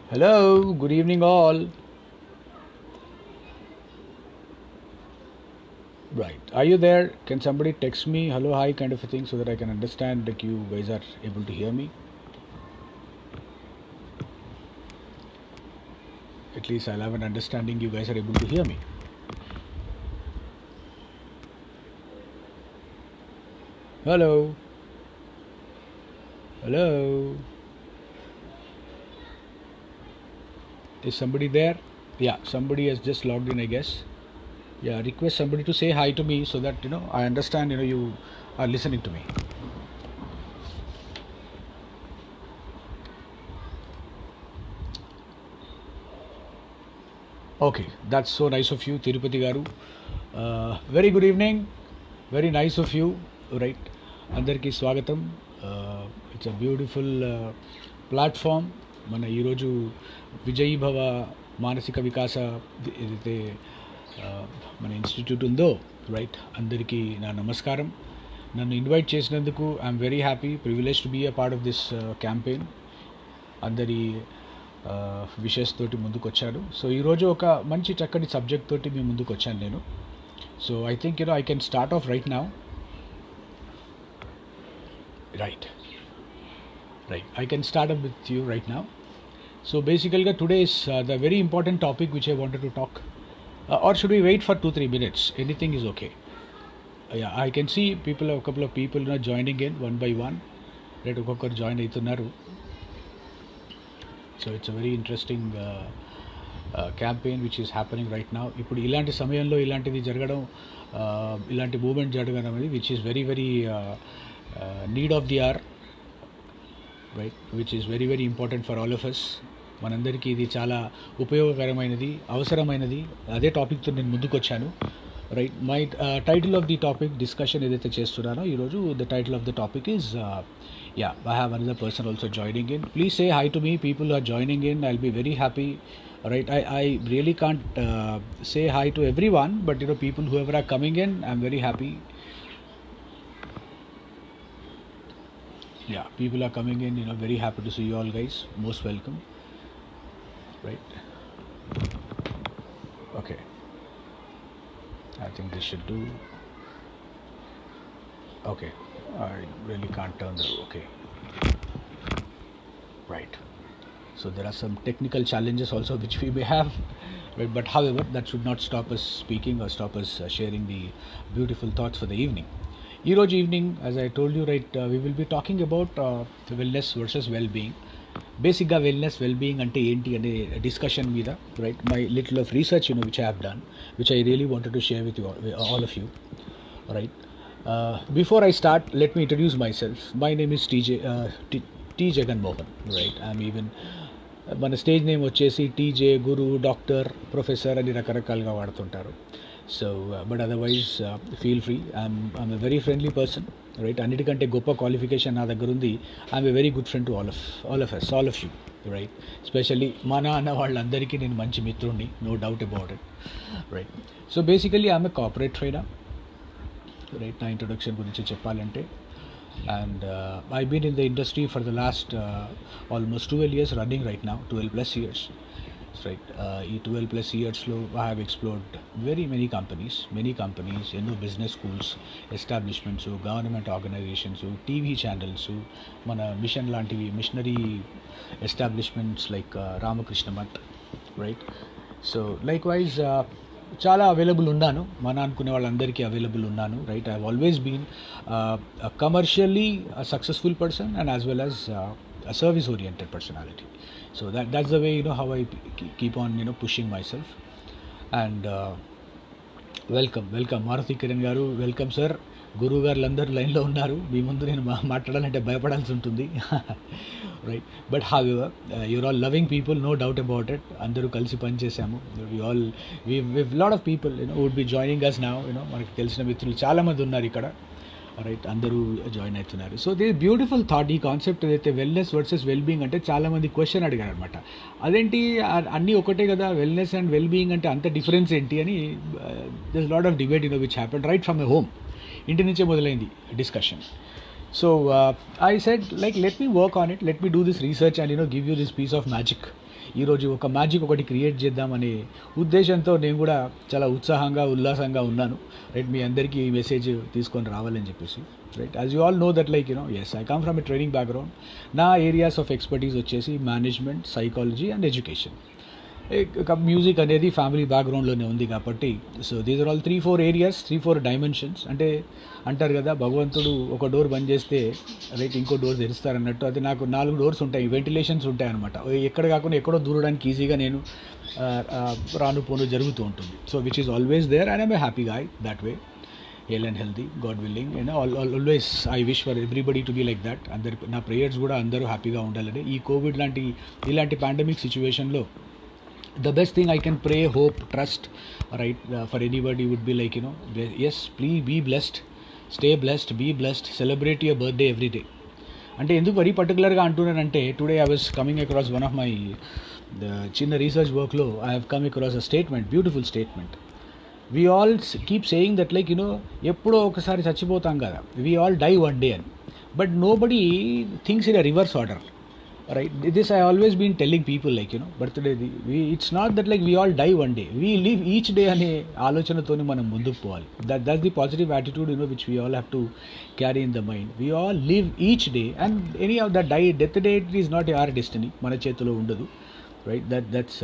Hello, good evening, all. Right, are you there? Can somebody text me hello, hi, kind of a thing so that I can understand that you guys are able to hear me? At least I'll have an understanding you guys are able to hear me. Hello, hello. Is somebody there? Yeah, somebody has just logged in, I guess. Yeah, request somebody to say hi to me so that I understand you are listening to me. Okay, that's so nice of you, Tirupati Garu. Very good evening. Very nice of you. Right. అందరికీ స్వాగతం. It's a beautiful platform. మన ఈరోజు విజయీ భవ మానసిక వికాస ఏదైతే మన institute ఉందో రైట్, అందరికీ నా నమస్కారం. నన్ను ఇన్వైట్ చేసినందుకు I'm very happy, privilege to be a part of this campaign. అందరి విషెస్ తోటి ముందుకు వచ్చాను. సో ఈరోజు ఒక మంచి చక్కటి సబ్జెక్ట్ తోటి మీ ముందుకు వచ్చాను నేను. So I think I can start of right now. Right, I can start up with you right now. So basically today is the very important topic which I wanted to talk, or should we wait for 2-3 minutes? Anything is okay. Yeah, I can see a couple of people joining in one by one. Right, ఒక్కొక్కరు join అవుతున్నారు. So it's a very interesting campaign which is happening right now. ఇప్పుడు ఇలాంటి సమయంలో ఇలాంటిది జరగడం, ఇలాంటి moment జరగడం అనేది which is very very need of the hour, right, which is very very important for all of us. మనందరికీ ఇది చాలా ఉపయోగకరమైనది, అవసరమైనది. అదే టాపిక్తో నేను ముందుకు వచ్చాను. Right, my title of the topic discussion ఏదైతే చేస్తున్నానో ఈరోజు, the title of the topic is I have another person also joining in. Please say hi to me, people are joining in. I will be very happy. Right, I really can't say hi to everyone, but people whoever are coming in, I'm very happy. Yeah, people are coming in, very happy to see you all guys. Most welcome. Right, okay, I think this should do. Okay, I really can't turn the okay. Right, so there are some technical challenges also which we may have, right? But however, that should not stop us speaking or stop us sharing the beautiful thoughts for the evening. ఈరోజు evening, as I told you right, we will be talking about wellness versus well being. బేసిక్గా wellness well being అంటే ఏంటి అనే discussion మీద, right, my little of research which I have done, which I really wanted to share with all of you. Right, before I start, let me introduce myself. My name is T Jaganmohan. Right, I'm even మన stage name వచ్చేసి TJ, గురు, doctor, professor అని రకరకాలుగా వాడుతుంటారు. So but otherwise feel free. I'm a very friendly person. Right, అన్నిటికంటే గొప్ప qualification నా దగ్గర ఉంది. I'm a very good friend to all of you. Right, specially మన అన్న వాళ్ళందరికీ నేను మంచి మిత్రుడిని, no doubt about it. Right, so basically I'm a corporate trainer. Right, నా ఇంట్రొడక్షన్ గురించి చెప్పాలంటే, and I've been in the industry for the last almost 12 years running right now, 12 plus years. Right, ఈ 12 plus yearsలో I have explored very many companies, ఎన్నో business schools, establishments, government organisations, TV channels, మన mission లాంటివి missionary establishments like Ramakrishna Math. Right, so likewise చాలా available ఉన్నాను, మన అనుకునే వాళ్ళందరికీ అవైలబుల్ ఉన్నాను. Right, I have always been commercially successful person and as well as a service oriented personality. So that's the way how I keep on pushing myself. And welcome Maruti Kiran గారు, welcome sir. గురువు గారు అందరూ లైన్లో ఉన్నారు. మీ ముందు నేను మాట్లాడాలంటే భయపడాల్సి ఉంటుంది. Right, but however your all loving people, no doubt about it. అందరూ కలిసి పనిచేసాము. We lot of people would be joining us now. మనకి తెలిసిన మిత్రులు చాలామంది ఉన్నారు ఇక్కడ. రైట్, అందరూ జాయిన్ అవుతున్నారు. So they beautiful thought. ఈ కాన్సెప్ట్ ఏదైతే వెల్నెస్ వర్సెస్ వెల్ బీయింగ్ అంటే చాలామంది క్వశ్చన్ అడిగారు అనమాట. అదేంటి, అన్నీ ఒకటే కదా, వెల్నెస్ అండ్ వెల్ బీయింగ్ అంటే అంత డిఫరెన్స్ ఏంటి అని. This lot of debate which happen right from a home. ఇంటి నుంచే మొదలైంది discussion. So I said, like, let me work on it, let me do this research and give you this piece of magic. ఈరోజు ఒక magic ఒకటి create చేద్దామనే ఉద్దేశంతో నేను కూడా చాలా ఉత్సాహంగా ఉల్లాసంగా ఉన్నాను. రైట్, మీ అందరికీ ఈ మెసేజ్ తీసుకొని రావాలని చెప్పేసి. Right, as you all know that, like yes, I come from a training background. నా ఏరియాస్ ఆఫ్ ఎక్స్పర్టీస్ వచ్చేసి management, psychology and education. Music అనేది ఫ్యామిలీ బ్యాక్గ్రౌండ్లోనే ఉంది కాబట్టి, so these are all 3-4 areas, 3-4 dimensions. అంటే అంటారు కదా, భగవంతుడు ఒక డోర్ బంద్ చేస్తే రైట్ ఇంకో డోర్ తెరుస్తారన్నట్టు, అది నాకు 4 డోర్స్ ఉంటాయి, వెంటిలేషన్స్ ఉంటాయి అనమాట. ఎక్కడ కాకుండా ఎక్కడో దూరడానికి ఈజీగా నేను రాను పోను జరుగుతూ ఉంటుంది. So which is always there and I'm a happy guy that way, hale and healthy, God willing. Always I wish for everybody to be like that. నా ప్రేయర్స్ కూడా అందరూ హ్యాపీగా ఉండాలని. ఈ కోవిడ్ ఇలాంటి పాండమిక్ సిచ్యువేషన్లో the best thing I can pray, hope, trust, right, for anybody would be like, yes, please be blessed, stay blessed, be blessed, celebrate your birthday every day. అంటే ఎందుకు వెరీ పర్టికులర్గా అంటున్నానంటే, today I was coming across one of my చిన్న research వర్క్లో I have come across a statement, beautiful statement. We all keep saying that, like ఎప్పుడో ఒకసారి చచ్చిపోతాం కదా, we all die one day అని. But nobody thinks in a reverse order. Right, this I always been telling people, like birthday, it's not that like we all die one day, we live each day అనే ఆలోచనతోనే మనం ముందుకు పోవాలి. That's the positive attitude which we all have to carry in the mind. We all live each day, and any of that death date is not our destiny, మన చేతిలో ఉండదు. Right, that's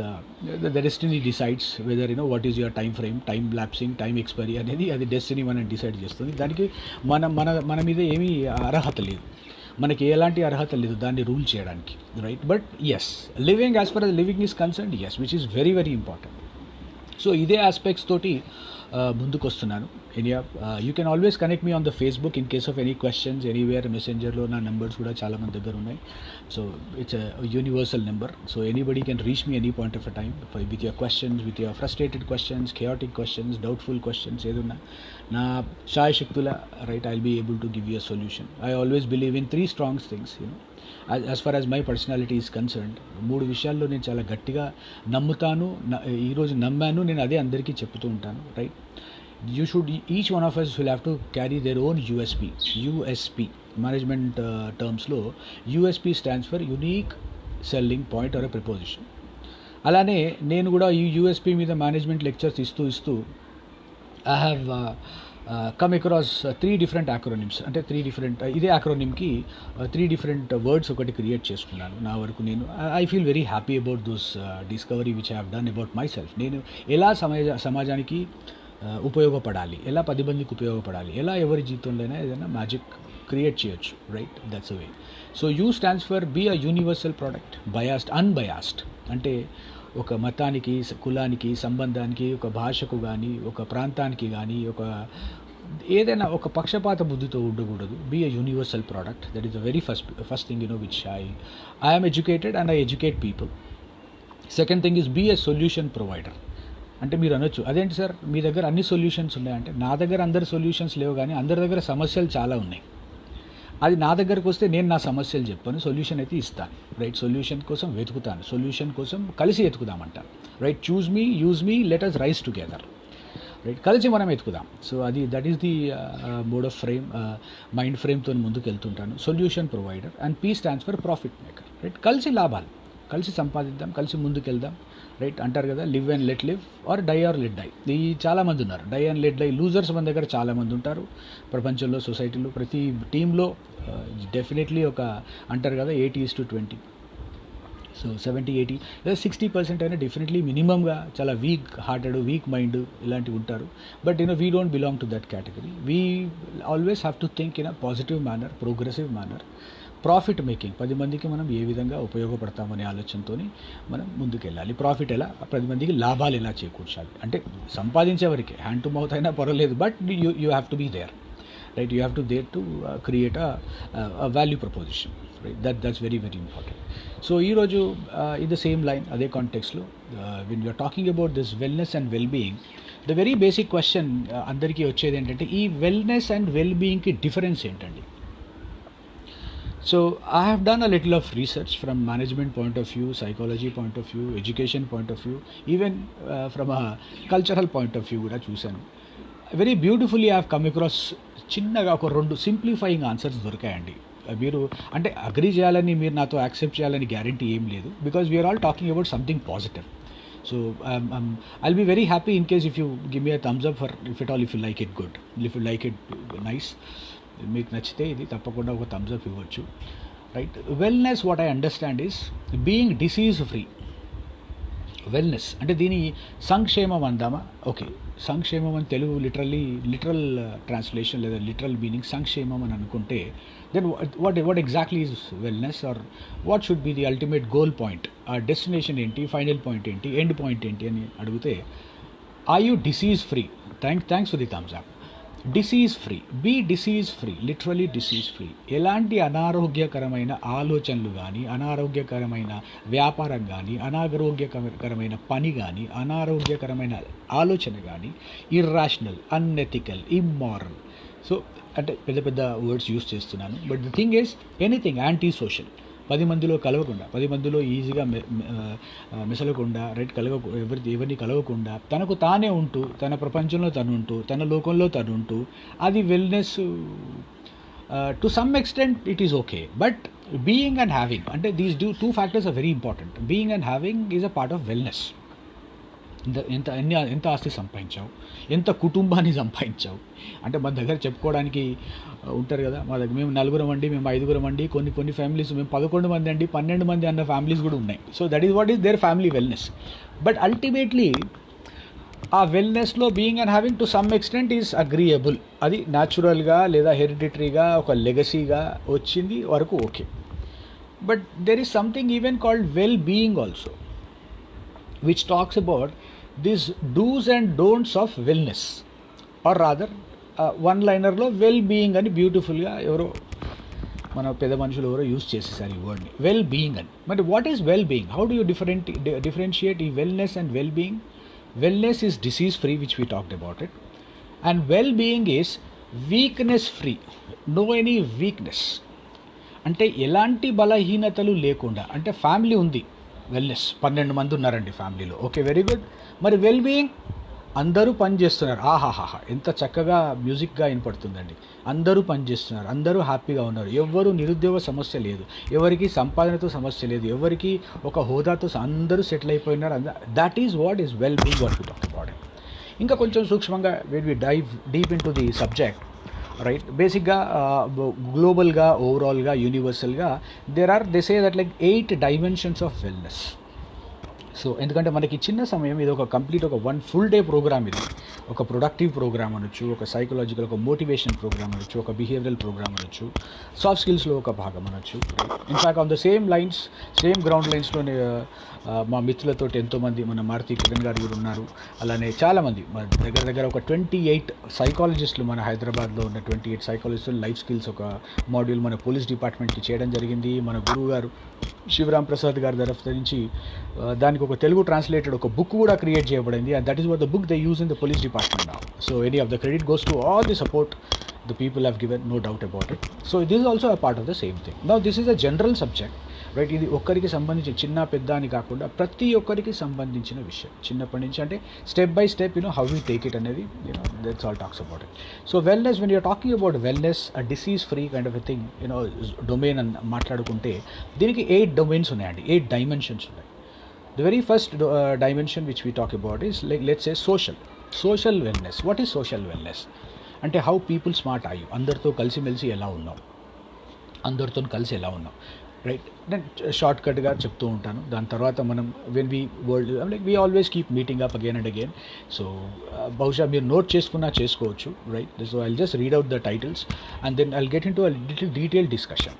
the destiny decides whether what is your time frame, time lapsing, time expiry అనేది అది destiny మనం decide చేస్తుంది. దానికి మన మీద ఏమీ అర్హత లేదు, మనకి ఎలాంటి అర్హత లేదు దాన్ని రూల్ చేయడానికి. Right, but yes, living as far as living is concerned, yes, which is very very important. So ఇదే ఆస్పెక్ట్స్ తోటి ముందుకు వస్తున్నాను. You can always connect me on the Facebook in case of any questions anywhere. మెసెంజర్లో నా numbers కూడా చాలా మంది దగ్గర ఉన్నాయి. So it's universal number. So anybody can reach me any point of a time with your questions, with your frustrated questions, chaotic questions, doubtful questions ఏదున్నా నా శాయశక్తుల, right, I will be able to give you a solution. I always believe in 3 strong things. As far as my personality is concerned, 3 విషయాల్లో నేను చాలా గట్టిగా నమ్ముతాను. ఈరోజు నమ్మాను, నేను అదే అందరికీ చెప్తూ ఉంటాను. Right, each one of us will have to carry their own USP. Management టర్మ్స్లో USP stands for unique selling point or a proposition. అలానే నేను కూడా ఈ USP మీద మేనేజ్మెంట్ లెక్చర్స్ ఇస్తూ I have come across 3 different acronyms. అంటే 3 different, ఇదే యాక్రోనిమ్కి 3 different వర్డ్స్ ఒకటి క్రియేట్ చేసుకున్నాను నా వరకు. నేను I feel very happy about those discovery which I have done about my self. నేను ఎలా సమాజానికి ఉపయోగపడాలి, ఎలా 10 మందికి ఉపయోగపడాలి, ఎలా ఎవరి జీవితంలోనైనా ఏదైనా మ్యాజిక్ క్రియేట్ చేయొచ్చు. Right, that's a way. So you stands for be a universal product, unbiased. అంటే ఒక మతానికి, కులానికి, సంబంధానికి, ఒక భాషకు కానీ, ఒక ప్రాంతానికి కానీ, ఏదైనా ఒక పక్షపాత బుద్ధితో ఉండకూడదు. Be a universal product. That is the very first thing which I am educated and I educate people. Second thing is be a solution provider. అంటే మీరు అనొచ్చు, అదేంటి సార్ మీ దగ్గర అన్ని సొల్యూషన్స్ ఉన్నాయంటే, నా దగ్గర అందరి సొల్యూషన్స్ లేవు, కానీ అందరి దగ్గర సమస్యలు చాలా ఉన్నాయి. అది నా దగ్గరకు వస్తే నేను నా సమస్యలు చెప్పాను, సొల్యూషన్ అయితే ఇస్తాను. రైట్, సొల్యూషన్ కోసం వెతుకుతాను, సొల్యూషన్ కోసం కలిసి వెతుకుదామంటాను. Right, use me let us rise together. Right, కలిసి మనం వెతుకుదాం. So that is the mode of mind ఫ్రేమ్తో ముందుకు వెళ్తుంటాను. Solution provider. And P stands for profit maker. Right, కలిసి లాభాలు, కలిసి సంపాదిద్దాం, కలిసి ముందుకు వెళ్దాం. రైట్, అంటారు కదా, live and let live or die or let die. ఈ చాలామంది ఉన్నారు, die and let die losers మన దగ్గర చాలామంది ఉంటారు ప్రపంచంలో, సొసైటీలో. ప్రతి టీంలో డెఫినెట్లీ అంటారు కదా 80:20. సో 70-80 లేదా 60% అయినా డెఫినెట్లీ మినిమంగా చాలా వీక్ హార్టెడ్, వీక్ మైండ్ ఇలాంటివి ఉంటారు. But we don't belong to that category. We always have to think in a positive manner, progressive manner, profit making. 10 మందికి మనం ఏ విధంగా ఉపయోగపడతామనే ఆలోచనతో మనం ముందుకెళ్ళాలి. ప్రాఫిట్ ఎలా, 10 మందికి లాభాలు ఎలా చేకూర్చాలి. అంటే సంపాదించేవరకే, హ్యాండ్ టు మౌత్ అయినా పర్వాలేదు, but you have to be there. Right, you have to there to create a value proposition. Right, that's very very important. So ఈరోజు in the same line, అదే కాంటెక్స్లో, when you are talking about this wellness and well-being, the very basic question అందరికీ వచ్చేది ఏంటంటే, ఈ wellness and వెల్బీయింగ్కి difference ఏంటండి? So I have done a little of research from management point of view, psychology point of view, education point of view, even from a cultural point of view కూడా చూశాను. Very beautifully have come across చిన్నగా ఒక 2 simplifying answers దొరికాయండి. మీరు అంటే agree చేయాలని, మీరు నాతో accept చేయాలని గ్యారంటీ ఏం లేదు, because we're all talking about something positive. So I'll be very happy in case if you give me a thumbs up for if it all, if you like it good, if you like it nice. మీకు నచ్చితే ఇది తప్పకుండా ఒక thumbs up ఇవ్వచ్చు, right. Wellness, what I understand is being disease free. Wellness అంటే దీని సంక్షేమం అందామా? ఓకే, సంక్షేమం అని తెలుగు లిటరల్ ట్రాన్స్లేషన్ లేదా లిటరల్ మీనింగ్ సంక్షేమం అని అనుకుంటే, then what exactly is wellness, or what should be the ultimate goal point? ఆ డెస్టినేషన్ ఏంటి, ఫైనల్ పాయింట్ ఏంటి, ఎండ్ పాయింట్ ఏంటి అని అడిగితే, are you disease free? Thanks for the thumbs up. Disease free, be disease free, literally disease free. ఎలాంటి అనారోగ్యకరమైన ఆలోచనలు కానీ, అనారోగ్యకరమైన వ్యాపారం కానీ, అనారోగ్యకరమైన పని కానీ, అనారోగ్యకరమైన ఆలోచన కానీ, ఇర్రాషనల్, అన్ఎథికల్, ఇమ్మారల్. సో అంటే పెద్ద పెద్ద వర్డ్స్ యూస్ చేస్తున్నాను, but the thing is anything anti social. 10 మందిలో కలవకుండా, 10 మందిలో ఈజీగా మెసలకుండా, రైట్, ఎవరిని కలవకుండా, తనకు తానే ఉంటూ, తన ప్రపంచంలో తను ఉంటూ, తన లోకంలో తను ఉంటూ, అది wellness. To some extent it is okay, but being and having అంటే these two factors are very important. Being and having is a part of wellness. ఎంత ఆస్తి సంపాదించావు, ఎంత కుటుంబాన్ని సంపాదించావు అంటే మన దగ్గర చెప్పుకోవడానికి ఉంటారు కదా, మా దగ్గర మేము 4 అండి, మేము 5 అండి, కొన్ని ఫ్యామిలీస్ మేము 11 మంది అండి, 12 మంది అన్న ఫ్యామిలీస్ కూడా ఉన్నాయి. So that is what is their family wellness. But ultimately ఆ వెల్నెస్లో being and having to some extent is agreeable. అది న్యాచురల్గా లేదా హెరిడిటరీగా ఒక లెగసీగా వచ్చింది వరకు okay. But there is something even called well being also, which talks about these do's and don'ts of wellness, or rather one linerలో వెల్ బీయింగ్ అని బ్యూటిఫుల్గా ఎవరో మన పెద్ద మనుషులు ఎవరో యూజ్ చేసేసారు ఈ వర్డ్ని, వెల్ బీయింగ్ అని. మరి what is well being? How do you differentiate ఈ wellness and well being? Wellness is disease free, which we talked about it, and well being is weakness free, no any weakness. అంటే ఎలాంటి బలహీనతలు లేకుండా, అంటే family ఉంది, wellness 12 మంది ఉన్నారండి ఫ్యామిలీలో, ఓకే, వెరీ గుడ్. మరి వెల్ బీయింగ్, అందరూ పని చేస్తున్నారు, ఆహాహాహా ఎంత చక్కగా మ్యూజిక్గా వినపడుతుందండి, అందరూ పని చేస్తున్నారు, అందరూ హ్యాపీగా ఉన్నారు, ఎవరు నిరుద్యోగ సమస్య లేదు, ఎవరికి సంపాదనతో సమస్య లేదు, ఎవరికి ఒక హోదాతో, అందరూ సెటిల్ అయిపోయినారు. That is what is well being, what we talk about. ఇంకా కొంచెం సూక్ష్మంగా when we dive deep in to the subject, right, బేసిక్గా గ్లోబల్గా, ఓవరాల్గా, యూనివర్సల్గా they say that like 8 dimensions of wellness. So ఎందుకంటే మనకి చిన్న సమయం, ఇది ఒక కంప్లీట్ ఒక 1 full day ప్రోగ్రామ్, ఇది ఒక ప్రొడక్టివ్ ప్రోగ్రామ్ అనొచ్చు, ఒక సైకలాజికల్, ఒక మోటివేషన్ ప్రోగ్రామ్ అనొచ్చు, ఒక బిహేవియరల్ ప్రోగ్రామ్ అనొచ్చు, సాఫ్ట్ స్కిల్స్లో ఒక భాగం అనొచ్చు. In fact on the same lines, same ground లైన్స్లోనే మా మిత్రులతో ఎంతోమంది, మన మారుతి కిరణ్ గారు కూడా ఉన్నారు, అలానే చాలామంది మన దగ్గర ఒక 28 సైకాలజిస్టులు, మన హైదరాబాద్లో ఉన్న 28 సైకాలజిస్టులు లైఫ్ స్కిల్స్ ఒక మాడ్యూల్ మన పోలీస్ డిపార్ట్మెంట్కి చేయడం జరిగింది. మన గురువు గారు శివరాం ప్రసాద్ గారి తరఫు నుంచి దానికి ఒక తెలుగు ట్రాన్స్లేటెడ్ ఒక బుక్ కూడా క్రియేట్ చేయబడింది, and that is what the book they use in the police department now. So any of the credit goes to all the support the people have given, no doubt about it. So this is also a part of the same thing. Now this is a general subject, right? ఇది ఒక్కరికి సంబంధించి, చిన్న పెద్ద అని కాకుండా ప్రతి ఒక్కరికి సంబంధించిన విషయం, చిన్నప్పటి నుంచి, అంటే step by step how we take it అనేది that's all talks about it. So wellness, when you're talking about wellness, a disease free kind of a thing, domain అని మాట్లాడుకుంటే దీనికి 8 domains ఉన్నాయండి, 8 dimensions ఉన్నాయి. The very first dimension which we talk about is, like, let's say social wellness. What is social wellness? అంటే how people smart are you, అందరితో కలిసిమెలిసి ఎలా ఉన్నాం, అందరితో కలిసి ఎలా ఉన్నాం, రైట్. నేను షార్ట్ కట్గా చెప్తూ ఉంటాను, దాని తర్వాత మనం when we like we always keep meeting up again and again. So బహుశా మీరు నోట్ చేసుకోవచ్చు, right. So I'll just read out the titles and then I'll get in to a little detailed discussion.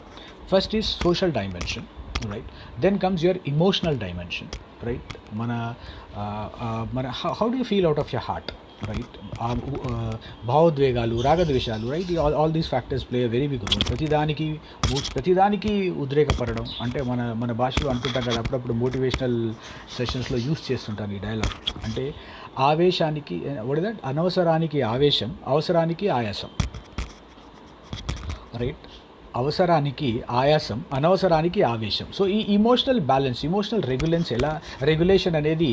First is social dimension, right. Then comes your emotional dimension, right. How do you feel out of your heart, right. భావోద్వేగాలు, రాగద్వేషాలు, right. All these factors play a very big role. ప్రతిదానికి ఉద్రేకపడడం, అంటే మన భాషలో అంటుంటాం కదా, అప్పుడప్పుడు మోటివేషనల్ సెషన్స్లో యూస్ చేస్తుంటాను ఈ డైలాగ్. అంటే ఆవేశానికి, వాట్ ఇస్ దట్, అనవసరానికి ఆవేశం, అవసరానికి ఆయాసం, రైట్. అవసరానికి ఆయాసం, అనవసరానికి ఆవేశం. సో ఈ ఇమోషనల్ బ్యాలెన్స్, ఇమోషనల్ రెగ్యులేషన్ అనేది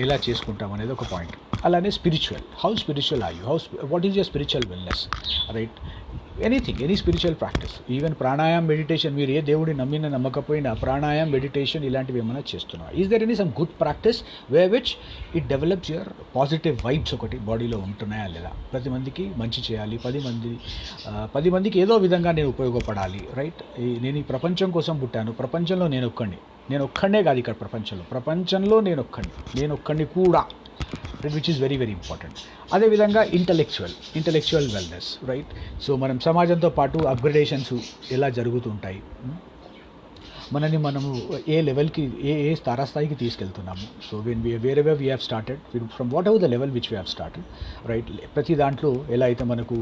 ఎలా చేసుకుంటాం అనేది ఒక పాయింట్. అలానే spiritual, how spiritual are you, what is your spiritual wellness, right? Any spiritual practice, even pranayam, meditation, మీరు ఏ దేవుడిని నమ్మినా నమ్మకపోయినా ప్రాణాయామ్, మెడిటేషన్ ఇలాంటివి ఏమైనా చేస్తున్నారు. Is there any some good practice which it develops your positive vibes ఒకటి బాడీలో ఉంటున్నాయా లేదా? ప్రతి మందికి మంచి చేయాలి, 10 మందికి ఏదో విధంగా నేను ఉపయోగపడాలి, రైట్? నేను ఈ ప్రపంచం కోసం పుట్టాను, ప్రపంచంలో నేను ఒక్కడే కాదు, ఇక్కడ ప్రపంచంలో నేను ఒక్కడిని కూడా, which is very very important. అదేవిధంగా ఇంటలెక్చువల్ వెల్నెస్, రైట్? సో మనం సమాజంతో పాటు అప్గ్రేడేషన్స్ ఎలా జరుగుతుంటాయి, మనని మనము ఏ లెవెల్కి, ఏ తారాస్థాయికి తీసుకెళ్తున్నాము. So wherever we have started, from whatever the level which we have started, right? ప్రతి దాంట్లో ఎలా అయితే మనకు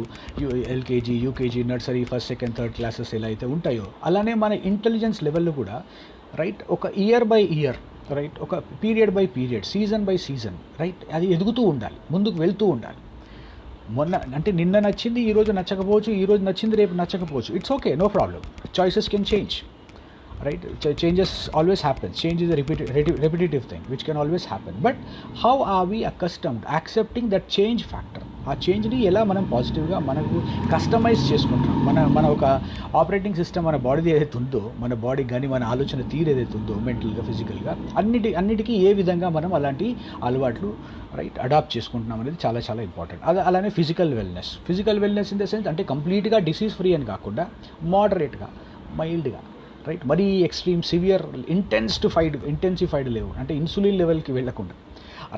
LKG, UKG, nursery, first, second, third classes ఎలా అయితే ఉంటాయో, అలానే మన ఇంటెలిజెన్స్ లెవెల్లో కూడా, రైట్, ఒక ఇయర్ బై ఇయర్, రైట్, ఒక period by period, season by season, right, అది ఎదుగుతూ ఉండాలి, ముందుకు వెళ్తూ ఉండాలి. నిన్న నచ్చింది ఈరోజు నచ్చకపోవచ్చు, ఈరోజు నచ్చింది రేపు నచ్చకపోవచ్చు. It's okay, no problem. Choices can change, right? Changes always happen. Change is a repetitive thing which can always happen, but how are we accustomed accepting that change factor? ఆ చేంజ్ని ఎలా మనం పాజిటివ్గా మనకు కస్టమైజ్ చేసుకుంటాం. మన ఒక ఆపరేటింగ్ సిస్టమ్, మన body ఏదైతే ఉందో, మన బాడీ కానీ మన ఆలోచన తీరు ఏదైతే ఉందో, మెంటల్గా, ఫిజికల్గా, అన్నిటికీ ఏ విధంగా మనం అలాంటి అలవాట్లు, రైట్, అడాప్ట్ చేసుకుంటున్నాం అనేది చాలా చాలా ఇంపార్టెంట్. అలానే physical wellness in the sense, అంటే కంప్లీట్గా డిసీజ్ ఫ్రీ అని కాకుండా మోడరేట్గా, మైల్డ్గా, రైట్, మరీ ఎక్స్ట్రీమ్, సివియర్, ఇంటెన్సిఫైడ్ లేవు, అంటే ఇన్సులిన్ లెవెల్కి వెళ్ళకుండా,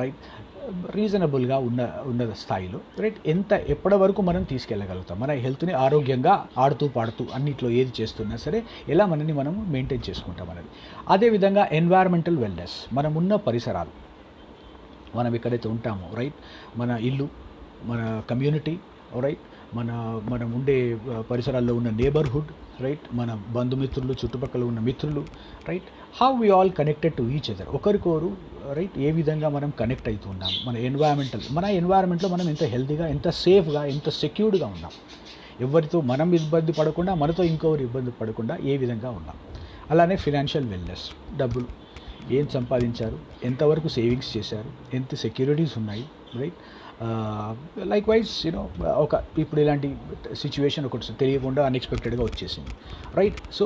రైట్, రీజనబుల్గా ఉన్న స్థాయిలో, రైట్, ఎప్పటి వరకు మనం తీసుకెళ్ళగలుగుతాం, మన హెల్త్ని ఆరోగ్యంగా ఆడుతూ పాడుతూ అన్నిట్లో ఏది చేస్తున్నా సరే ఎలా మనని మనం మెయింటైన్ చేసుకుంటాం అనేది. అదేవిధంగా ఎన్వైర్మెంటల్ వెల్నెస్, మనం ఉన్న పరిసరాలు, మనం ఎక్కడైతే ఉంటామో, రైట్, మన ఇల్లు, మన కమ్యూనిటీ, రైట్, మనం ఉండే పరిసరాల్లో ఉన్న నేబర్హుడ్, రైట్, మన బంధుమిత్రులు, చుట్టుపక్కల ఉన్న మిత్రులు, right, how we all connected to each other, ఒకరికొరు, రైట్, ఏ విధంగా మనం కనెక్ట్ అవుతున్నాం, మన ఎన్వైరన్మెంట్లో మనం ఎంత హెల్తీగా, ఎంత సేఫ్గా, ఎంత సెక్యూర్డ్గా ఉన్నాం, ఎవరితో మనం ఇబ్బంది పడకుండా, మనతో ఇంకొకరు ఇబ్బంది పడకుండా ఏ విధంగా ఉన్నాం. అలానే ఫినాన్షియల్ వెల్నెస్, డబ్బులు ఏం సంపాదించారు, ఎంతవరకు సేవింగ్స్ చేశారు, ఎంత సెక్యూరిటీస్ ఉన్నాయి, రైట్. లైక్ వైజ్ ఇప్పుడు ఇలాంటి సిచ్యువేషన్ ఒకటి తెలియకుండా అన్ఎక్స్పెక్టెడ్గా వచ్చేసింది, రైట్. సో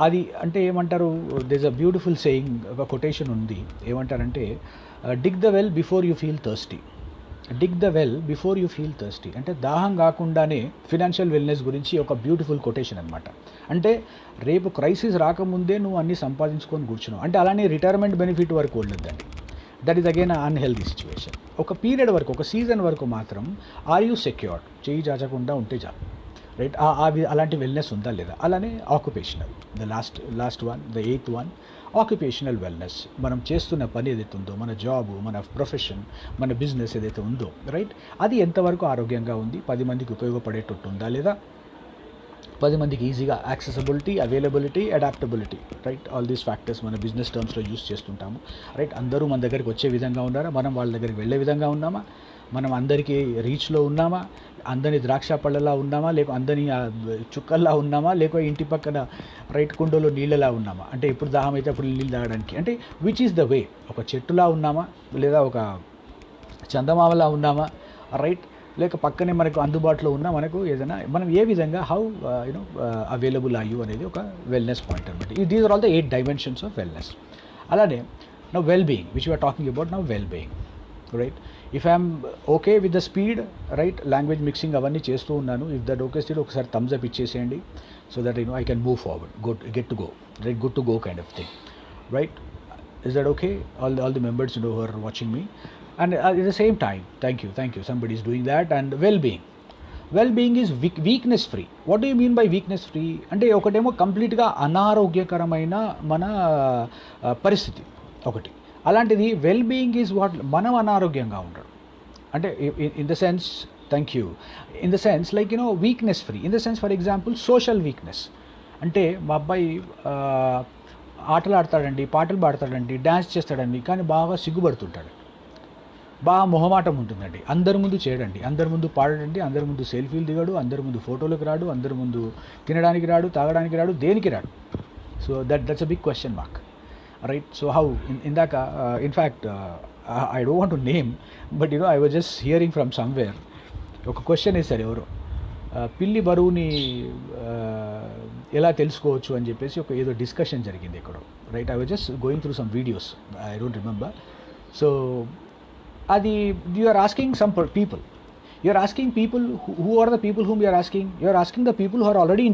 అది అంటే ఏమంటారు, there is a beautiful saying, ఒక కొటేషన్ ఉంది, ఏమంటారంటే dig the well before you feel thirsty, అంటే దాహం కాకుండానే ఫినాన్షియల్ వెల్నెస్ గురించి ఒక బ్యూటిఫుల్ కొటేషన్ అనమాట. అంటే రేపు క్రైసిస్ రాకముందే నువ్వు అన్నీ సంపాదించుకొని కూర్చున్నావు అంటే, అలానే రిటైర్మెంట్ బెనిఫిట్ వరకు ఉండద్దండి. That is again unhealthy situation. ఒక పీరియడ్ వరకు, ఒక సీజన్ వరకు మాత్రం ఆర్ యూ సెక్యూర్డ్, చేయి చాచకుండా ఉంటే చాలు, రైట్. అలాంటి వెల్నెస్ ఉందా లేదా? అలానే occupational, last one, the 8th one, occupational wellness. మనం చేస్తున్న పని ఏదైతే ఉందో, మన జాబు, మన ప్రొఫెషన్, మన బిజినెస్ ఏదైతే ఉందో, రైట్, అది ఎంతవరకు ఆరోగ్యంగా ఉంది, 10 మందికి ఉపయోగపడేటట్టు ఉందా లేదా, 10 మందికి ఈజీగా accessibility, availability, adaptability, right, all these factors మన బిజినెస్ టర్మ్స్లో యూస్ చేస్తుంటాము, రైట్. అందరూ మన దగ్గరికి వచ్చే విధంగా ఉన్నారా, మనం వాళ్ళ దగ్గరికి వెళ్ళే విధంగా ఉన్నామా, మనం అందరికీ రీచ్లో ఉన్నామా, అందరినీ ద్రాక్ష పళ్ళలా ఉన్నామా, లేక అందరినీ చుక్కల్లా ఉన్నామా, లేక ఇంటి పక్కన రైట్ కుండలో నీళ్ళలా ఉన్నామా, అంటే ఎప్పుడు దాహం అయితే అప్పుడు నీళ్ళు తాగడానికి, అంటే విచ్ ఈస్ ద వే, ఒక చెట్టులా ఉన్నామా, లేదా ఒక చందమామలా ఉన్నామా, రైట్, లేక పక్కనే మనకు అందుబాటులో ఉన్న మనకు ఏదైనా, మనం ఏ విధంగా హౌ అవైలబుల్ అయ్యూ అనేది ఒక వెల్నెస్ పాయింట్ అనమాట. These are all the 8 dimensions of wellness. అలానే now well being, which we're talking about now, well being, right. If I'm okay with the speed, right, language mixing అవన్నీ చేస్తూ ఉన్నాను, if that okay still ఒకసారి thumbs up ఇచ్చేసేయండి, so that I can move forward, get to go kind of thing, right. Is that okay? All the members who are watching me, and at the same time, thank you, somebody is doing that. And well-being is weakness free. What do you mean by weakness free? అంటే ఒకటేమో కంప్లీట్గా అనారోగ్యకరమైన మన పరిస్థితి ఒకటి, అలాంటిది well being is what, మనం అనారోగ్యంగా ఉండడం అంటే, in the sense, thank you, in the sense like weakness free, in the sense for example social weakness. అంటే మా అబ్బాయి ఆటలు ఆడతాడండి, పాటలు పాడతాడండి, డ్యాన్స్ చేస్తాడండి, కానీ బాగా సిగ్గుపడుతుంటాడు, బాగా మొహమాటం ఉంటుందండి. అందరి ముందు చేయడండి, అందరి ముందు పాడడండి, అందరి ముందు సెల్ఫీలు దిగడు, అందరి ముందు ఫోటోలకు రాడు, అందరి ముందు తినడానికి రాడు, తాగడానికి రాడు, దేనికి రాడు. So that's a big question mark, right? So how ఇందాక in fact I don't want to name, but I was just hearing from somewhere. ఒక క్వశ్చన్ వేశారు ఎవరో, పిల్లి బరువుని ఎలా తెలుసుకోవచ్చు అని చెప్పేసి ఒక ఏదో డిస్కషన్ జరిగింది ఎక్కడో, right? I was just going through some videos, I don't remember. So అది you are asking some people, you are asking people, who are the people whom you are asking? You are asking the people who are already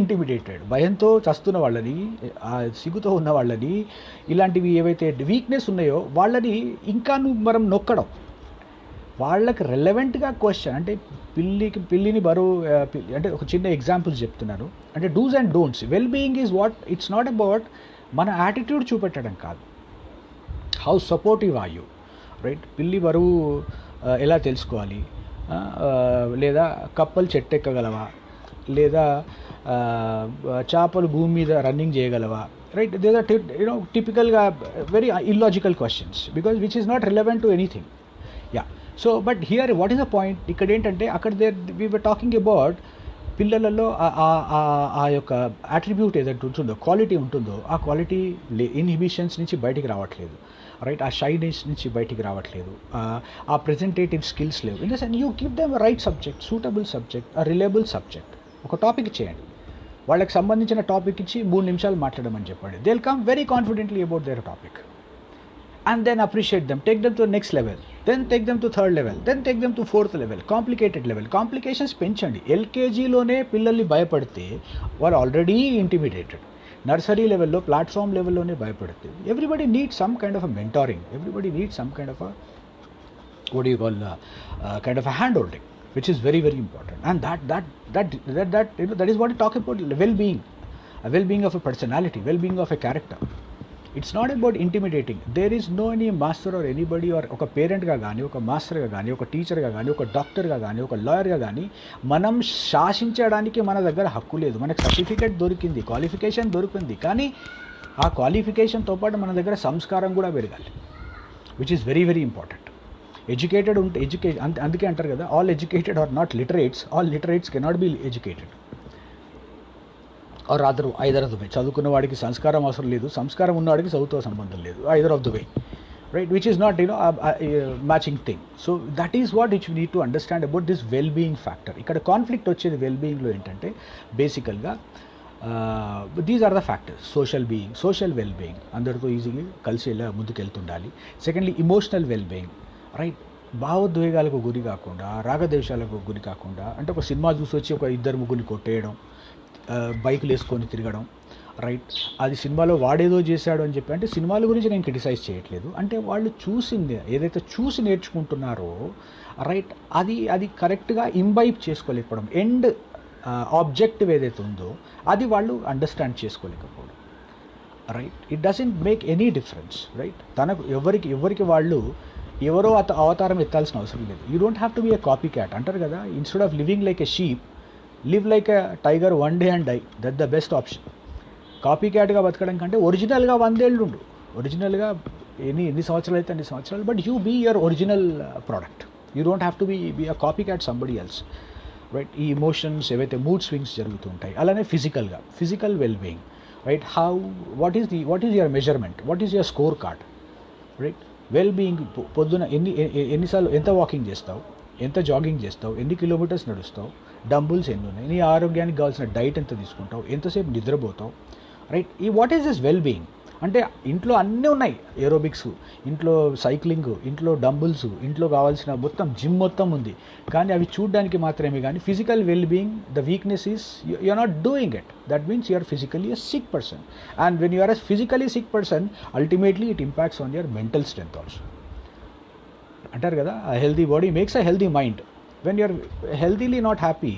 intimidated, భయంతో చస్తున్న వాళ్ళని, సిగ్గుతో ఉన్న వాళ్ళని, ఇలాంటివి ఏవైతే weakness ఉన్నాయో వాళ్ళని ఇంకా మనం నొక్కడం. వాళ్ళకి రెలవెంట్గా క్వశ్చన్ అంటే పిల్లిని బరువు అంటే ఒక చిన్న ఎగ్జాంపుల్స్ చెప్తున్నాను. అంటే do's and don'ts. Well being is what, it's not about మన యాటిట్యూడ్ చూపెట్టడం కాదు. How supportive are you, right? పిల్లి బరువు ఎలా తెలుసుకోవాలి, లేదా కప్పలు చెట్టెక్కగలవా, లేదా చేపలు భూమి మీద రన్నింగ్ చేయగలవా, రైట్? దే ఆర్ టిపికల్గా very illogical questions because which is not relevant to anything. Yeah. So but here what is the point? ఇక్కడ ఏంటంటే అక్కడ వీ వర్ టాకింగ్ అబౌట్ పిల్లలలో ఆ యొక్క అట్రిబ్యూట్ ఏదైతే ఉంటుందో, క్వాలిటీ ఉంటుందో, ఆ క్వాలిటీ ఇన్హిబిషన్స్ నుంచి బయటికి రావట్లేదు, రైట్? ఆ షైనెస్ నుంచి బయటికి రావట్లేదు, ఆ ప్రెజెంటేటివ్ స్కిల్స్ లేవు. In the sense you give them right subject, suitable subject, reliable subject. ఒక టాపిక్ చేయండి, వాళ్ళకి సంబంధించిన టాపిక్ ఇచ్చి 3 నిమిషాలు మాట్లాడమని చెప్పండి. They will come very confidently about their topic. And then appreciate them, take them to the next level, then take them to third level, then take them to fourth level, complicated level. Complications పెంచండి. ఎల్కేజీలోనే పిల్లల్ని భయపడితే వాళ్ళు already intimidated. Nursery లెవెల్లో, platform లెవెల్లోనే భయపడితే everybody need some kind of a mentoring, everybody need some kind of a what do you call kind of a hand holding, which is very very important. And that is what you talk about, well-being, a well-being of a personality, well-being of a character. It's not about intimidating. There is no any master or anybody or ఒక పేరెంట్గా కానీ, ఒక మాస్టర్గా కానీ, ఒక టీచర్గా కానీ, ఒక డాక్టర్గా కానీ, ఒక లాయర్గా కానీ మనం శాసించడానికి మన దగ్గర హక్కు లేదు. మనకు సర్టిఫికేట్ దొరికింది, క్వాలిఫికేషన్ దొరికింది, కానీ ఆ క్వాలిఫికేషన్తో పాటు మన దగ్గర సంస్కారం కూడా పెరగాలి, which is very very important. Educated ఉంటే అందుకే అంటారు కదా, all educated are not literates, all literates cannot be educated. Or other either of the way. చదువుకున్న వాడికి సంస్కారం అవసరం లేదు, సంస్కారం ఉన్నవాడికి చదువుతో సంబంధం లేదు, either of the way, right? Which is not matching thing. So that is what which need to understand about this well being factor. ఇక్కడ కాన్ఫ్లిక్ట్ వచ్చేది వెల్ బీయింగ్లో ఏంటంటే బేసికల్గా these are the factors. Social being, social well being, అందరితో ఈజీగా కలిసి ఇలా ముందుకెళ్తుండాలి. Secondly emotional well being, right? భావోద్వేగాలకు గురి కాకుండా, రాగద్వేషాలకు గురి కాకుండా, అంటే ఒక సినిమా చూసి వచ్చి ఒక 2-3 కొట్టేయడం, బైకులు వేసుకొని తిరగడం, రైట్? అది సినిమాలో వాడేదో చేశాడు అని చెప్పి, అంటే సినిమాల గురించి నేను క్రిటిసైజ్ చేయట్లేదు, అంటే వాళ్ళు చూసింది ఏదైతే చూసి నేర్చుకుంటున్నారో, రైట్, అది కరెక్ట్గా ఇంబైబ్ చేసుకోలేకపోవడం, ఎండ్ ఆబ్జెక్టివ్ ఏదైతే ఉందో అది వాళ్ళు అండర్స్టాండ్ చేసుకోలేకపోవడం, right? It doesn't make any difference, right? తనకు ఎవరికి వాళ్ళు ఎవరో అవతారం ఎత్తాల్సిన అవసరం లేదు. You don't have to be a copy cat అంటారు కదా. Instead of living like a sheep, live like a tiger, one day and die. That the best option. Copy క్యాట్గా బతకడం కంటే ఒరిజినల్గా 100 ఏళ్ళు ఉండు, ఒరిజినల్గా ఎన్ని సంవత్సరాలు అయితే అన్ని సంవత్సరాలు, but you be your original product. You don't have to be a copy cat somebody else, right? ఈ ఎమోషన్స్ ఏవైతే మూడ్ స్వింగ్స్ జరుగుతుంటాయి, అలానే physical well being, right? What is your measurement, what is your score card, right? Well being పొద్దున ఎన్నిసార్లు ఎంత walking చేస్తావు, ఎంత jogging చేస్తావు, ఎన్ని కిలోమీటర్స్ నడుస్తావు, డంబుల్స్ ఎన్ని ఉన్నాయి, నీ ఆరోగ్యానికి కావాల్సిన డైట్ ఎంత తీసుకుంటావు, ఎంతసేపు నిద్రపోతావు, right? What is this well being? అంటే ఇంట్లో అన్నీ ఉన్నాయి, ఏరోబిక్స్, ఇంట్లో సైక్లింగ్, ఇంట్లో డంబుల్స్, ఇంట్లో కావాల్సిన మొత్తం జిమ్ మొత్తం ఉంది, కానీ అవి చూడడానికి మాత్రమే. కానీ physical well being, the weakness is you are not doing it. That means you are physically a sick person, and when you are a physically sick person, ultimately it impacts on your mental strength also. అంటారు కదా, a healthy body makes a healthy mind. When you're healthily not happy,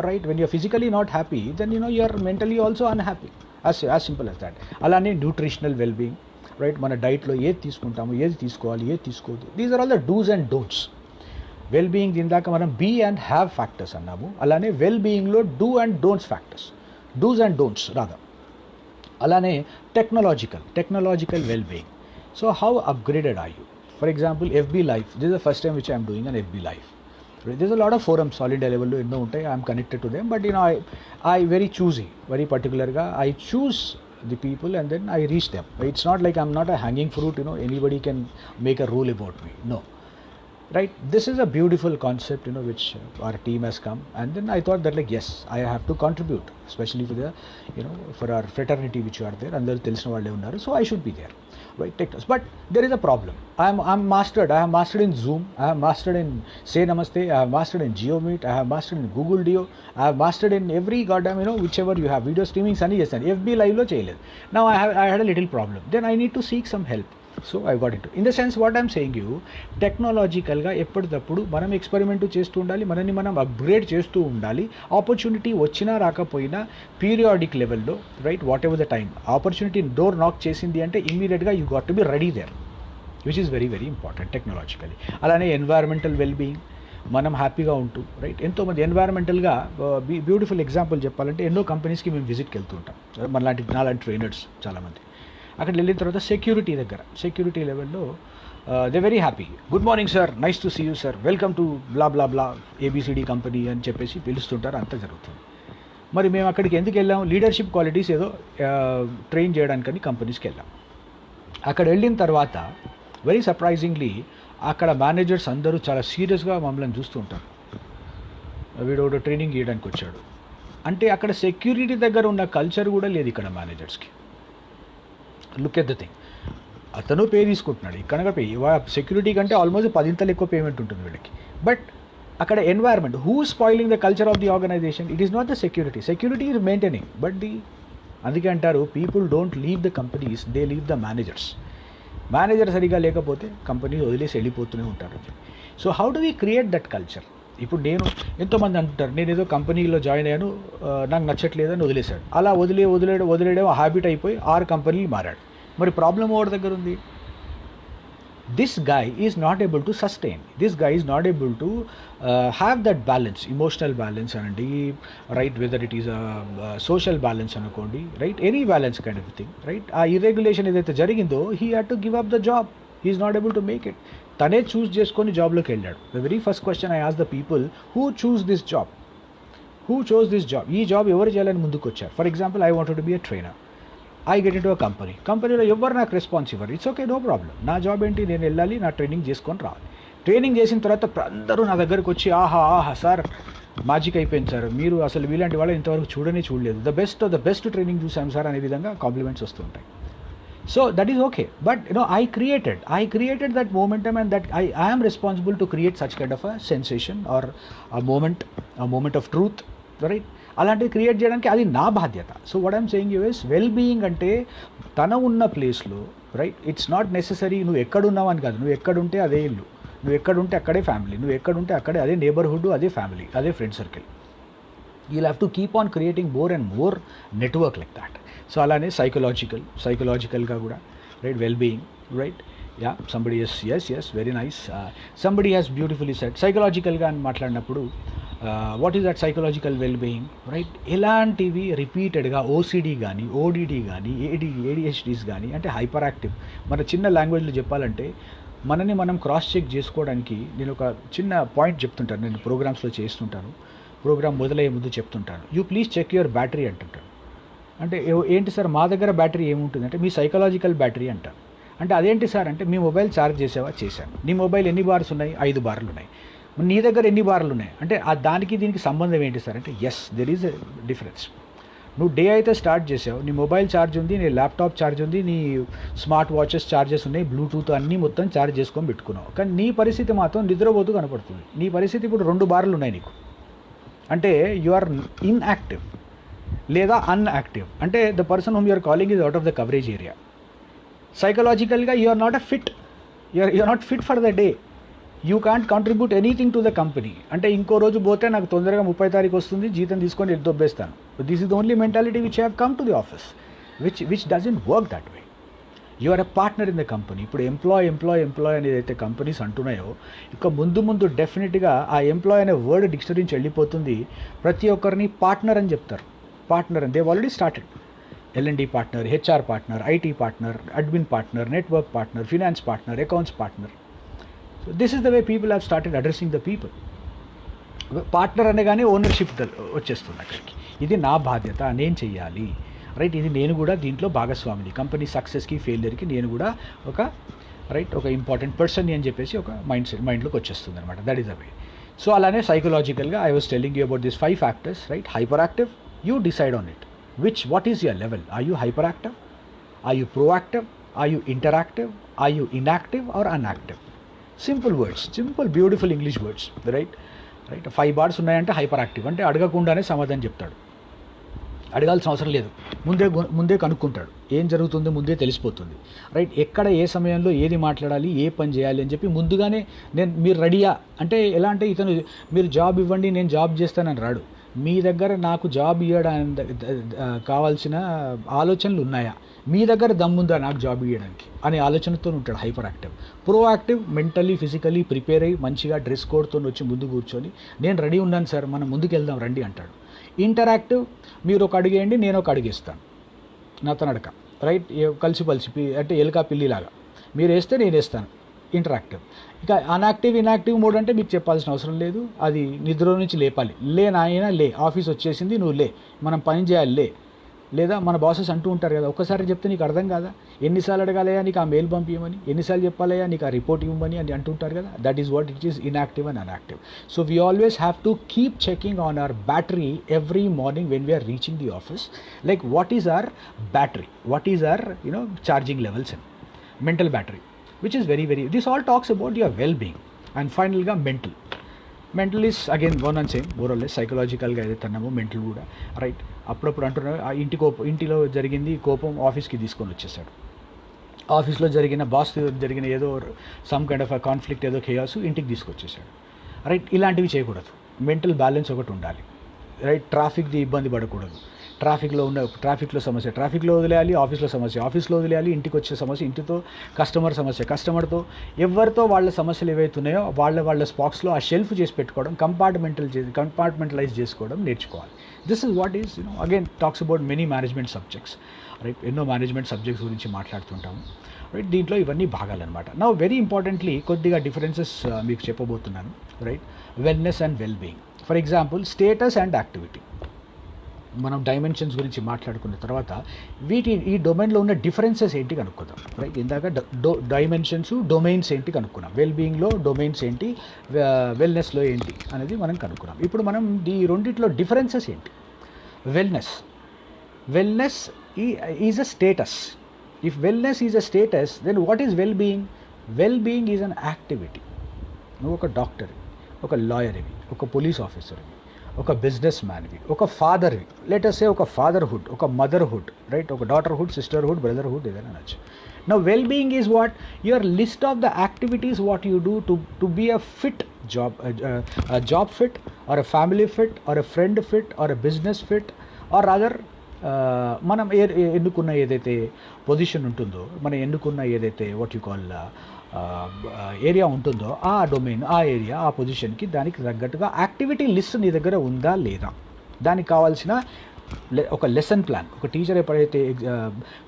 right, when you're physically not happy, then you're mentally also unhappy. As simple as that. అలానే nutritional well being, right? మన డైట్లో ఏది తీసుకుంటాము, ఏది తీసుకోవాలి, ఏది తీసుకోవద్దు, these are all the dos and don'ts. Well being ఇందాక మనం బీ అండ్ హ్యావ్ ఫ్యాక్టర్స్ అన్నాము, అలానే వెల్ బీయింగ్లో do and don'ts factors, dos and don'ts రాదా. అలానే technological well being. So how upgraded are you? For example FB Live, this is the first time which I am doing an FB Live. There's a lot of forums all India level ఎన్నో ఉంటాయి, I'm connected to them, but I very choosy, very పర్టికులర్గా I choose the people and then I reach them. It's not like I'm not a hanging fruit, anybody can make a rule about me. No. Right? This is a beautiful concept, which our team has come, and then I thought that yes, I have to contribute, especially for the, for our fraternity which are there, and telsina valle unnaru, so I should be there. Right? Take us. But there is a problem. I have mastered in Zoom, I have mastered in Say Namaste, I have mastered in GeoMeet, I have mastered in Google Duo, I have mastered in every goddamn, whichever you have, video streaming, sunny yes, and FB Live lo cheyaledu. Now I had a little problem. Then I need to seek some help. So I got it. In the sense what I'm saying you, టెక్నాలజికల్గా ఎప్పటికప్పుడు మనం experiment చేస్తూ ఉండాలి, మనల్ని మనం upgrade చేస్తూ ఉండాలి. Opportunity వచ్చినా రాకపోయినా పీరియాడిక్ లెవెల్లో, right, whatever the time opportunity door knock చేసింది అంటే ఇమ్మీడియట్గా you got to be ready there, which is very very important technologically. అలానే ఎన్వైరన్మెంటల్ వెల్బీయింగ్, మనం హ్యాపీగా ఉంటూ, రైట్, ఎంతోమంది ఎన్వైరన్మెంటల్గా బ్యూటిఫుల్ ఎగ్జాంపుల్ చెప్పాలంటే ఎన్నో కంపెనీస్కి మేము విజిట్కి వెళ్తూ ఉంటాం, నాలాంటి ట్రైనర్స్ చాలామంది. అక్కడ వెళ్ళిన తర్వాత సెక్యూరిటీ లెవెల్లో they very happy, good morning sir, nice to see you sir, welcome to blah blah blah ABCD company అని చెప్పేసి పిలుస్తుంటారు, అంతా జరుగుతుంది. మరి మేము అక్కడికి ఎందుకు వెళ్ళాం, లీడర్షిప్ క్వాలిటీస్ ఏదో ట్రైన్ చేయడానికని కంపెనీస్కి వెళ్ళాం. అక్కడ వెళ్ళిన తర్వాత వెరీ సర్ప్రైజింగ్లీ అక్కడ మేనేజర్స్ అందరూ చాలా సీరియస్గా మమ్మల్ని చూస్తూ ఉంటారు. వీడోడు ట్రైనింగ్ ఇవ్వడానికి వచ్చాడు అంటే అక్కడ సెక్యూరిటీ దగ్గర ఉన్న కల్చర్ కూడా లేదు ఇక్కడ మేనేజర్స్కి. లుక్ ఎట్ ద థింగ్, అతను పే తీసుకుంటున్నాడు, ఇక్కడ పే సెక్యూరిటీ కంటే ఆల్మోస్ట్ 10 ఎక్కువ పేమెంట్ ఉంటుంది వీళ్ళకి. బట్ అక్కడ environment, who spoiling the culture of the organisation, it is not the security is maintaining, but అందుకే అంటారు people don't leave the companies, they leave the manager సరిగా లేకపోతే కంపెనీ వదిలేసి వెళ్ళిపోతూనే ఉంటారు. So how do we create that culture? ఇప్పుడు ఎంతోమంది అంటారు నేను ఏదో కంపెనీలో జాయిన్ అయ్యాను, నాకు నచ్చట్లేదని వదిలేశాడు. అలా వదిలేయడం హ్యాబిట్ అయిపోయి 6 కంపెనీలు మారాడు. మరి ప్రాబ్లం ఎవరి దగ్గర ఉంది? This guy is not able to sustain, this guy is not able to have that balance, emotional balance అనండి, right, whether it is social balance అనుకోండి, right, any balance kind of thing, right. ఆ irregulation ఏదైతే జరిగిందో he had to give up the job, he is not able to make it. తనే choose చేసుకొని జాబ్లోకి వెళ్ళాడు. The very first question I ask the people, who choose this job, ఈ job ఎవరు చేయాలని ముందుకు వచ్చారు? For example I wanted to be a trainer, I get in to అ కంపెనీలో ఎవరు నాకు రెస్పాన్స్ ఇవ్వరు, ఇట్స్ ఓకే, నో ప్రాబ్లం. నా జాబ్ ఏంటి, నేను వెళ్ళాలి, నా ట్రైనింగ్ చేసుకొని రావాలి. ట్రైనింగ్ చేసిన తర్వాత అందరూ నా దగ్గరకు వచ్చి ఆహా సార్ మ్యాజిక్ అయిపోయింది సార్, మీరు అసలు వీలాంటి వాళ్ళు ఇంతవరకు చూడలేదు, ద బెస్ట్ ట్రైనింగ్ చూసాం సార్ అనే విధంగా కాంప్లిమెంట్స్ వస్తుంటాయి. So that is okay, but I created that momentum, and that I am responsible to create such kind of a sensation or a moment of truth, right? అలాంటివి create చేయడానికి అది నా బాధ్యత. So what I'm saying you is, well being అంటే తన ఉన్న ప్లేస్లో, right, it's not necessary నువ్వు ఎక్కడున్నావు అని కాదు, నువ్వు ఎక్కడుంటే అదే ఇల్లు, నువ్వు ఎక్కడుంటే అక్కడే ఫ్యామిలీ, నువ్వు ఎక్కడుంటే అక్కడే అదే నేబర్హుడ్, అదే ఫ్యామిలీ, అదే friend circle. you'll have to keep on creating more and more network like that. So alane psychologicalగా కూడా, right, well-being, right, yeah, somebody is, yes, very nice, somebody has beautifully said psychologicalగా అని మాట్లాడినప్పుడు what is that psychological wellbeing, right. ఎలాంటివి రిపీటెడ్గా OCD కానీ ODD కానీ ADHDs కానీ, అంటే hyper active, మన చిన్న లాంగ్వేజ్లో చెప్పాలంటే మనని మనం క్రాస్ చెక్ చేసుకోవడానికి నేను ఒక చిన్న పాయింట్ చెప్తుంటాను, నేను ప్రోగ్రామ్స్లో చేస్తుంటాను, ప్రోగ్రామ్ మొదలయ్యే ముందు చెప్తుంటాను, you please check your battery అంటుంటాను. అంటే ఏంటి సార్ మా దగ్గర బ్యాటరీ ఏముంటుంది అంటే, మీ సైకలాజికల్ బ్యాటరీ అంటాను. అంటే అదేంటి సార్ అంటే, మీ మొబైల్ ఛార్జ్ చేసావా? చేశాను. నీ మొబైల్ ఎన్ని బార్స్ ఉన్నాయి? 5 బార్లు ఉన్నాయి. నీ దగ్గర ఎన్ని బార్లు ఉన్నాయి అంటే, దానికి దీనికి సంబంధం ఏంటి సార్ అంటే, yes, there is a difference. నువ్వు డే అయితే స్టార్ట్ చేసావు, నీ మొబైల్ ఛార్జ్ ఉంది, నీ ల్యాప్టాప్ ఛార్జ్ ఉంది, నీ స్మార్ట్ వాచెస్ ఛార్జెస్ ఉన్నాయి, బ్లూటూత్ అన్నీ మొత్తం ఛార్జ్ చేసుకొని పెట్టుకున్నావు. కానీ నీ పరిస్థితి మాత్రం నిద్రపోతూ కనపడుతుంది. నీ పరిస్థితి ఇప్పుడు 2 బార్లు ఉన్నాయి నీకు. అంటే యు ఆర్ ఇన్యాక్టివ్ లేదా అన్యాక్టివ్. అంటే the person whom you're calling is out of the coverage area. సైకలాజికల్గా you are not a fit, you are not fit for the day. You can't contribute anything to the company. అంటే ఇంకో రోజు పోతే నాకు తొందరగా 30 తారీఖు వస్తుంది, జీతం తీసుకొని దొబ్బేస్తాను. This is the only mentality which have come to the office, which doesn't work that way. You are a partner in the company. ఇప్పుడు ఎంప్లాయ్ అనేది అయితే కంపెనీస్ అంటున్నాయో, ఇక ముందు డెఫినెట్గా ఆ ఎంప్లాయ్ అనే వర్డ్ డిక్షనరీ నుంచి వెళ్ళిపోతుంది. ప్రతి ఒక్కరిని పార్ట్నర్ అని చెప్తారు. పార్ట్నర్ అని they already started. L&D partner, HR partner, IT partner, admin partner, network partner, finance partner, accounts partner. So this is the way people have started addressing the people. Partner అనగానే ownership వచ్చేస్తుంది అక్కడికి. ఇది నా బాధ్యత, నేను చెయ్యాలి, right, ఇది నేను కూడా దీంట్లో భాగస్వామిని, కంపెనీ సక్సెస్కి ఫెయిలియర్కి నేను కూడా ఒక ఒక ఇంపార్టెంట్ పర్సన్ అని చెప్పేసి ఒక మైండ్లోకి వచ్చేస్తుంది అనమాట. That is the way. So అలానే సైకలాజికల్గా I was telling you about this 5 factors, right. Hyper active, you decide on it. What is your level? Are you hyper active? Are you proactive? Are you interactive? Are you inactive or unactive? Simple words, simple beautiful English words, right. 5 bars ఉన్నాయంటే hyper active అంటే అడగకుండానే సమాధానం చెప్తాడు, అడగాల్సిన అవసరం లేదు, ముందే కనుక్కుంటాడు, ఏం జరుగుతుందో ముందే తెలిసిపోతుంది, రైట్. ఎక్కడ ఏ సమయంలో ఏది మాట్లాడాలి, ఏ పని చేయాలి అని చెప్పి ముందుగానే మీరు రెడీయా అంటే ఎలా అంటే ఇతను మీరు జాబ్ ఇవ్వండి నేను జాబ్ చేస్తానని రాడు, మీ దగ్గర నాకు జాబ్ ఇవ్వడానికి కావాల్సిన ఆలోచనలు ఉన్నాయా, మీ దగ్గర దమ్ముందా నాకు జాబ్ ఇవ్వడానికి అనే ఆలోచనతో ఉంటాడు hyper active. Proactive, mentally physically prepare అయ్యి మంచిగా డ్రెస్ కోడ్తో వచ్చి ముందు కూర్చొని నేను రెడీ ఉన్నాను సార్ మనం ముందుకు వెళ్దాం రండి అంటాడు. ఇంటరాక్టివ్, మీరు ఒక అడిగేయండి నేను ఒక అడిగేస్తాను, నాతో నడక, రైట్, కలిసి అంటే ఎలుక పిల్లిలాగా మీరు వేస్తే నేను వేస్తాను, ఇంటరాక్టివ్. ఇక అన్యాక్టివ్ ఇన్యాక్టివ్ మోడ్ అంటే మీకు చెప్పాల్సిన అవసరం లేదు, అది నిద్ర నుంచి లేపాలి, లే నాయన లే, ఆఫీస్ వచ్చేసింది నువ్వు లే, మనం పని చేయాలి లే. లేదా మన బాసెస్ అంటూ ఉంటారు కదా, ఒక్కసారి చెప్తే నీకు అర్థం కాదా, ఎన్నిసార్లు అడగాలయ్యా నీకు ఆ మెయిల్ పంపించమని, ఎన్నిసార్లు చెప్పాలయ్యా నీకు ఆ రిపోర్ట్ ఇవ్వమని అని అంటుంటారు కదా. That is what it is inactive and unactive. So we always have to keep checking on our battery every morning when we're reaching the office, like what is our battery, what is our charging levels and mental battery, which is very this all talks about your well-being. And finally mental is again one and same, more or less సైకలాజికల్గా ఏదైతే అన్నామో mental కూడా, right. అప్పుడప్పుడు అంటున్నారు ఇంటిలో జరిగింది కోపం ఆఫీస్కి తీసుకొని వచ్చేసాడు, ఆఫీస్లో జరిగిన బాస్ జరిగిన ఏదో సమ్ కైండ్ ఆఫ్ కాన్ఫ్లిక్ట్ ఏదో కేయాస్ ఇంటికి తీసుకొచ్చేసాడు, రైట్. ఇలాంటివి చేయకూడదు, మెంటల్ బ్యాలెన్స్ ఒకటి ఉండాలి, రైట్. ట్రాఫిక్ది ఇబ్బంది పడకూడదు, ట్రాఫిక్లో సమస్య ట్రాఫిక్లో వదిలేయాలి, ఆఫీస్లో వదిలేయాలి, ఇంటికి వచ్చే సమస్య ఇంటితో, కస్టమర్తో, ఎవరితో వాళ్ళ సమస్యలు ఏవైతున్నాయో వాళ్ళ స్పాక్స్లో ఆ షెల్ఫ్ చేసి పెట్టుకోవడం, కంపార్ట్మెంటలైజ్ చేసుకోవడం నేర్చుకోవాలి. This is what is again talks about many management subjects, right. ఎన్నో మేనేజ్మెంట్ సబ్జెక్ట్స్ గురించి మాట్లాడుతుంటాము, రైట్. దీంట్లో ఇవన్నీ భాగాలన్నమాట. నా వెరీ ఇంపార్టెంట్లీ కొద్దిగా డిఫరెన్సెస్ మీకు చెప్పబోతున్నాను, right. Wellness and wellbeing. For example status and activity. మనం డైమెన్షన్స్ గురించి మాట్లాడుకున్న తర్వాత ఈ డొమైన్లో ఉన్న డిఫరెన్సెస్ ఏంటి కనుక్కుందాం, రైట్. ఇందాక డైమెన్షన్స్ డొమైన్స్ ఏంటి కనుక్కున్నాం, వెల్బీయింగ్లో డొమైన్స్ ఏంటి, వెల్నెస్లో ఏంటి అనేది మనం కనుక్కున్నాం. ఇప్పుడు మనం ఈ రెండిట్లో డిఫరెన్సెస్ ఏంటి. Wellness is a status. If wellness is a status then what is wellbeing? Wellbeing is an activity. నువ్వు ఒక డాక్టర్వి, ఒక లాయర్వి, ఒక పోలీస్ ఆఫీసర్వి, ఒక బిజినెస్ మ్యాన్వి, ఒక ఫాదర్వి, లెట్ us say ఒక ఫాదర్హుడ్, ఒక మదర్హుడ్, రైట్. ఒక డాటర్హుడ్, సిస్టర్హుడ్, బ్రదర్హుడ్, ఏదైనా అనొచ్చు. Now well being is what? Your list of the activities what you do to be a fit job fit or a family fit or a friend fit or a business fit or other మనం ఎన్నుకున్న ఏదైతే position ఉంటుందో, మనం ఎన్నుకున్న ఏదైతే what you call area ఉంటుందో ఆ domain, ఆ ఏరియా, ఆ పొజిషన్కి దానికి తగ్గట్టుగా యాక్టివిటీ లిస్ట్ నీ దగ్గర ఉందా లేదా, దానికి కావాల్సిన ఒక లెసన్ ప్లాన్. ఒక టీచర్ ఎప్పుడైతే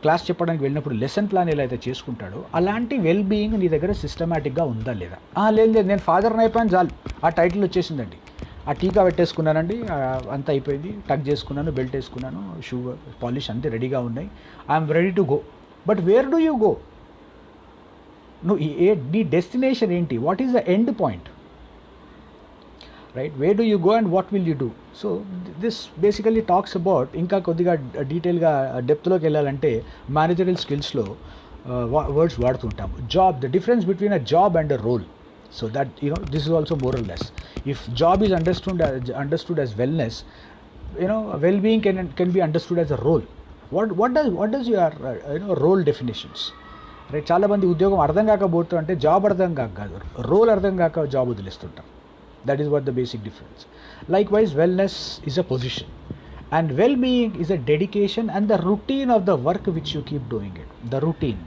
క్లాస్ చెప్పడానికి వెళ్ళినప్పుడు లెసన్ ప్లాన్ ఎలా అయితే చేసుకుంటాడో అలాంటి వెల్ బీయింగ్ నీ దగ్గర సిస్టమేటిక్గా ఉందా లేదా. లేదు నేను ఫాదర్ని అయిపోయాను చాలు, ఆ టైటిల్ వచ్చేసిందండి, ఆ టీకా పెట్టేసుకున్నానండి, అంతా అయిపోయింది, టక్ చేసుకున్నాను, బెల్ట్ వేసుకున్నాను, షూ పాలిష్ అంతే రెడీగా ఉన్నాయి, I'm ready to go. But where do you go? నీ డెస్టినేషన్ ఏంటి? What is the end point, right? Where do you go and what will you do? So this basically talks about, ఇంకా కొద్దిగా డీటెయిల్గా డెప్త్లోకి వెళ్ళాలంటే మేనేజరల్ స్కిల్స్లో words వాడుతుంటాము. Job, the difference between a job and a role. So that this is also more or less. If job is understood as wellness, well-being can be understood as a role. What does your role definitions? Right? చాలా మంది ఉద్యోగం అర్థం కాకపోతూ అంటే job అర్థం కాదు, role అర్థం కాక job వదిలేస్తుంటాం. That is what the basic difference. Likewise, wellness is a position and well-being is a dedication and the routine of the work which you keep doing it. The routine,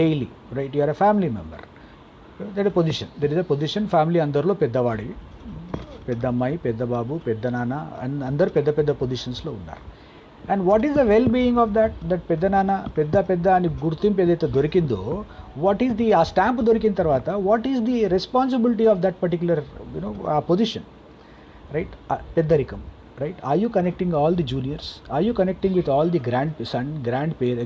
daily, right? You are a family member. That is a position. Family అందరిలో పెద్దవాడివి, పెద్ద అమ్మాయి, పెద్ద బాబు, పెద్ద నాన్న, అందరు పెద్ద పొజిషన్స్లో ఉన్నారు. And what is the well being of that పెద్ద నాన్న పెద్ద అని గుర్తింపు ఏదైతే దొరికిందో, వాట్ ఈస్ ది ఆ స్టాంప్ దొరికిన తర్వాత what is the responsibility of that particular ఆ పొజిషన్, రైట్? పెద్దరికం, right? Are you connecting all the juniors? Are you connecting with all the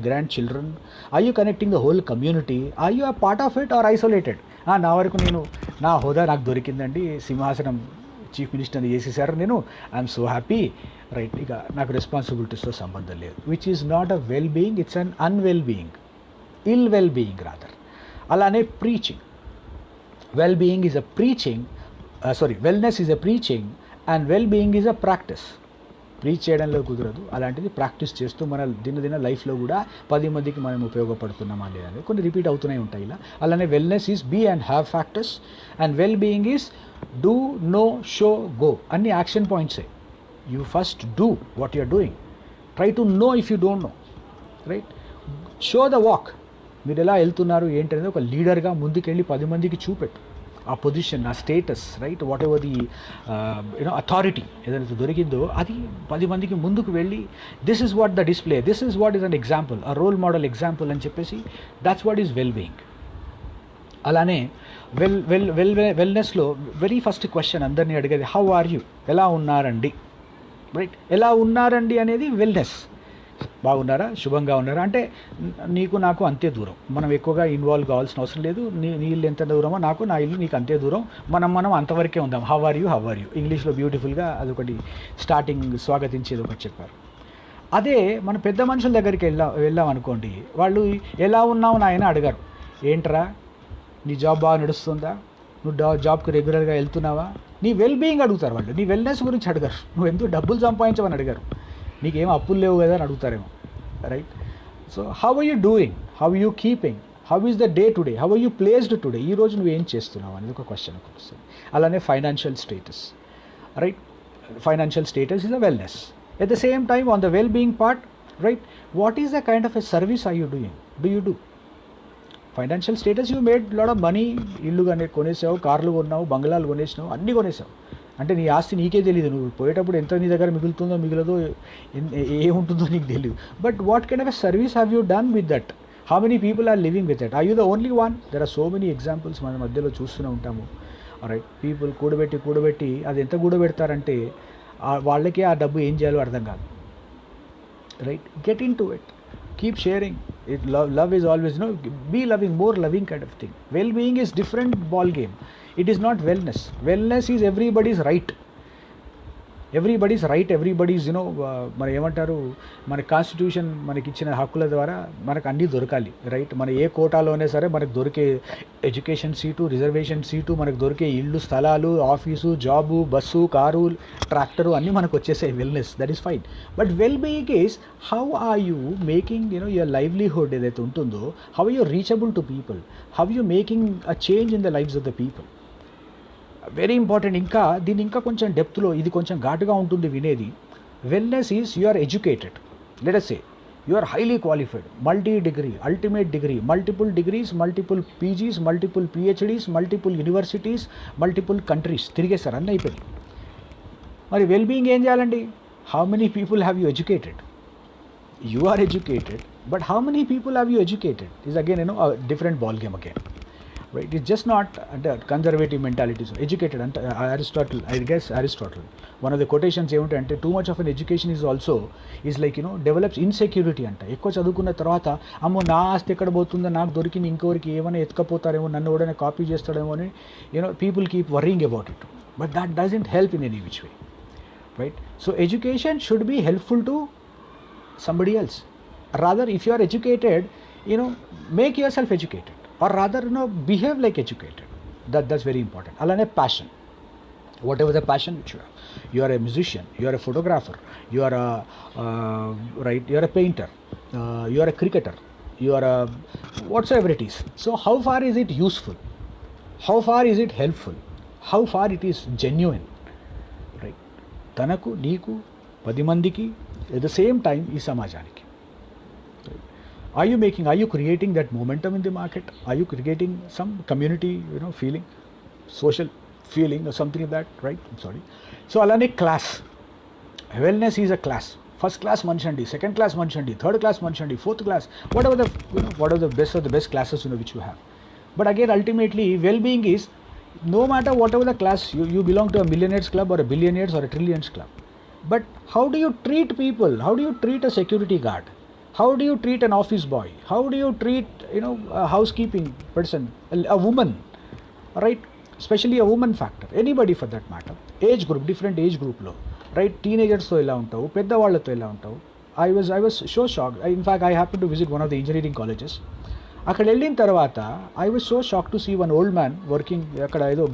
grandchildren? Are you connecting the whole community? Are you a part of it or isolated? నా వరకు నేను నా హోదా నాకు దొరికిందండి, సింహాసనం chief మినిస్టర్ని చేసేసారు, నేను ఐఎమ్ సో హ్యాపీ, రైట్? ఇక నాకు రెస్పాన్సిబిలిటీస్తో సంబంధం లేదు, which is not a well being, it's un unwell being, ill well being rather. అలానే preaching, well being is a preaching, wellness is a preaching and well being is a practice. Preach చేయడంలో కుదరదు, అలాంటిది practice చేస్తూ మన దినదిన లైఫ్లో కూడా 10 మందికి మనం ఉపయోగపడుతున్నామా లేదా కొన్ని రిపీట్ అవుతూనే ఉంటాయి ఇలా. అలానే wellness is be and have factors and well being is do, know, show, go, అన్ని యాక్షన్ పాయింట్సే. You first do what you're doing, try to know if you don't know, right? Show the walk, మీరు ఎలా వెళ్తున్నారు ఏంటనేది ఒక లీడర్గా ముందుకెళ్ళి 10 మందికి చూపెట్టు ఆ పొజిషన్, ఆ status, right? What ever the authority ఏదైతే దొరికిందో అది 10 మందికి ముందుకు వెళ్ళి this is what the display, this is what is an example, ఆ రోల్ మోడల్ ఎగ్జాంపుల్ అని చెప్పేసి that's what is well being. అలానే వెల్నెస్లో వెరీ ఫస్ట్ క్వశ్చన్ అందరినీ అడిగేది హౌ ఆర్ యూ, ఎలా ఉన్నారండి, రైట్? ఎలా ఉన్నారండి అనేది వెల్నెస్. బాగున్నారా, శుభంగా ఉన్నారా అంటే నీకు నాకు అంతే దూరం, మనం ఎక్కువగా ఇన్వాల్వ్ కావాల్సిన అవసరం లేదు, నీ ఇల్లు ఎంత దూరమో నాకు, నా ఇల్లు నీకు అంతే దూరం, మనం అంతవరకే ఉందాం. హౌ ఆర్ యూ ఇంగ్లీష్లో బ్యూటిఫుల్గా అదొకటి స్టార్టింగ్ స్వాగతించేది ఒకటి చెప్పారు. అదే మన పెద్ద మనుషుల దగ్గరికి వెళ్ళాం అనుకోండి, వాళ్ళు ఎలా ఉన్నావు నాయన అడిగారు, ఏంట్రా నీ జాబ్ బాగా నడుస్తుందా, నువ్వు జాబ్కి రెగ్యులర్గా వెళ్తున్నావా, నీ వెల్ బీయింగ్ అడుగుతారు వాళ్ళు, నీ వెల్నెస్ గురించి అడగారు, నువ్వు ఎందుకు డబ్బులు సంపాదించమని అడిగారు, నీకేం అప్పులు లేవు కదా అని అడుగుతారేమో, right? So how are you doing, how you keeping, how is the day today, how are you placed today, ఈరోజు నువ్వు ఏం చేస్తున్నావు అనేది ఒక క్వశ్చన్ వస్తుంది. అలానే financial status, right? Financial status is a wellness. At the same time on the well being part, right? What is the kind of a service are you doing, do you do? Financial status, you made lot of money, ఇల్లు కొనేసావు, కార్లు కొన్నావు, బంగ్లాలు కొనేసినావు, అన్నీ కొనేసావు, అంటే నీ ఆస్తి నీకే తెలియదు, నువ్వు పోయేటప్పుడు ఎంత నీ దగ్గర మిగులుతుందో మిగలదో ఏముంటుందో నీకు తెలియదు. But what kind of a service have you done with that, how many people are living with that, are you the only one? There are so many examples మన మధ్యలో చూస్తూనే ఉంటాము, రైట్? పీపుల్ కూడబెట్టి అది ఎంత కూడబెడతారంటే వాళ్ళకి ఆ డబ్బు ఏం చేయాలో అర్థం కాదు, right? Get in to it, keep sharing it. Love is always, be loving, more loving kind of thing. Well-being is different ball game. It is not wellness. Wellness is everybody's right, everybody's మన ఏమంటారు, మన constitution మనకి ఇచ్చిన హక్కుల ద్వారా మనకు అన్నీ దొరకాలి, రైట్? మన ఏ కోటాలోనే సరే మనకు దొరికే ఎడ్యుకేషన్ సీటు, రిజర్వేషన్ సీటు, మనకు దొరికే ఇళ్ళు, స్థలాలు, office, job, bus, car, tractor అన్నీ మనకు వచ్చేసాయి. Wellness, that is fine. But well being is how are you making your livelihood ఏదైతే ఉంటుందో, how you reachable to people, how you making a change in the lifes of the people. Very important. దీన్ని ఇంకా కొంచెం డెప్త్లో, ఇది కొంచెం ఘాటుగా ఉంటుంది వినేది. Wellness is you are educated, let us say you are highly qualified, multi-degree, ultimate degree, multiple degrees, multiple PGs, multiple PhDs, multiple universities, multiple countries తిరిగేస్తారు, అన్నీ అయిపోయింది. మరి వెల్ బీయింగ్ ఏం చేయాలండి? How many people have you educated? You are educated, but how many people have you educated is again different ball game again, right? It's just not అంటే conservative mentalities. Educated అంటే Aristotle one of the quotations ఏమిటంటే, too much of an education is also is like develops insecurity అంట. ఎక్కువ చదువుకున్న తర్వాత అమ్మో నా ఆస్తి ఎక్కడ పోతుందో, నాకు దొరికింది ఇంకొకరికి ఏమైనా ఎత్తుకపోతారేమో, నన్ను ఎవడైనా కాపీ చేస్తాడేమో అని people keep worrying about it, but that doesn't help in any which way, right? So education should be helpful to somebody else. Rather, if you are educated, make yourself educated, or rather behave like educated. That's very important. Alane passion, whatever the passion which you are a musician, you are a photographer, you are a you are a painter, you are a cricketer, you are a whatsoever it is. So how far is it useful, how far is it helpful, how far it is genuine, right? తనకు నీకు 10 మందికి at the same time ఈ సమాజానికి. Are you creating that momentum in the market? Are you creating some community, feeling, social feeling or something like that, right? I'm sorry. So alane class, wellness is a class. First class మనిషి అండి, second class మనిషి అండి, third class మనిషి అండి, fourth class, whatever the what are the best of the best classes which you have. But again, ultimately, well-being is no matter whatever the class, you belong to a millionaires club or a billionaires or a trillions club. But how do you treat people? How do you treat a security guard? How do you treat an office boy? How do you treat, a housekeeping person, a woman, right? Especially a woman factor. Anybody for that matter. Age group, different age group lo, right? Teenagers to ela untavu, pedda vallato ela untavu. I was so shocked. In fact, I happened to visit one of the engineering colleges. అక్కడ వెళ్ళిన తర్వాత I was so shock to see one old man working, అక్కడ ఏదో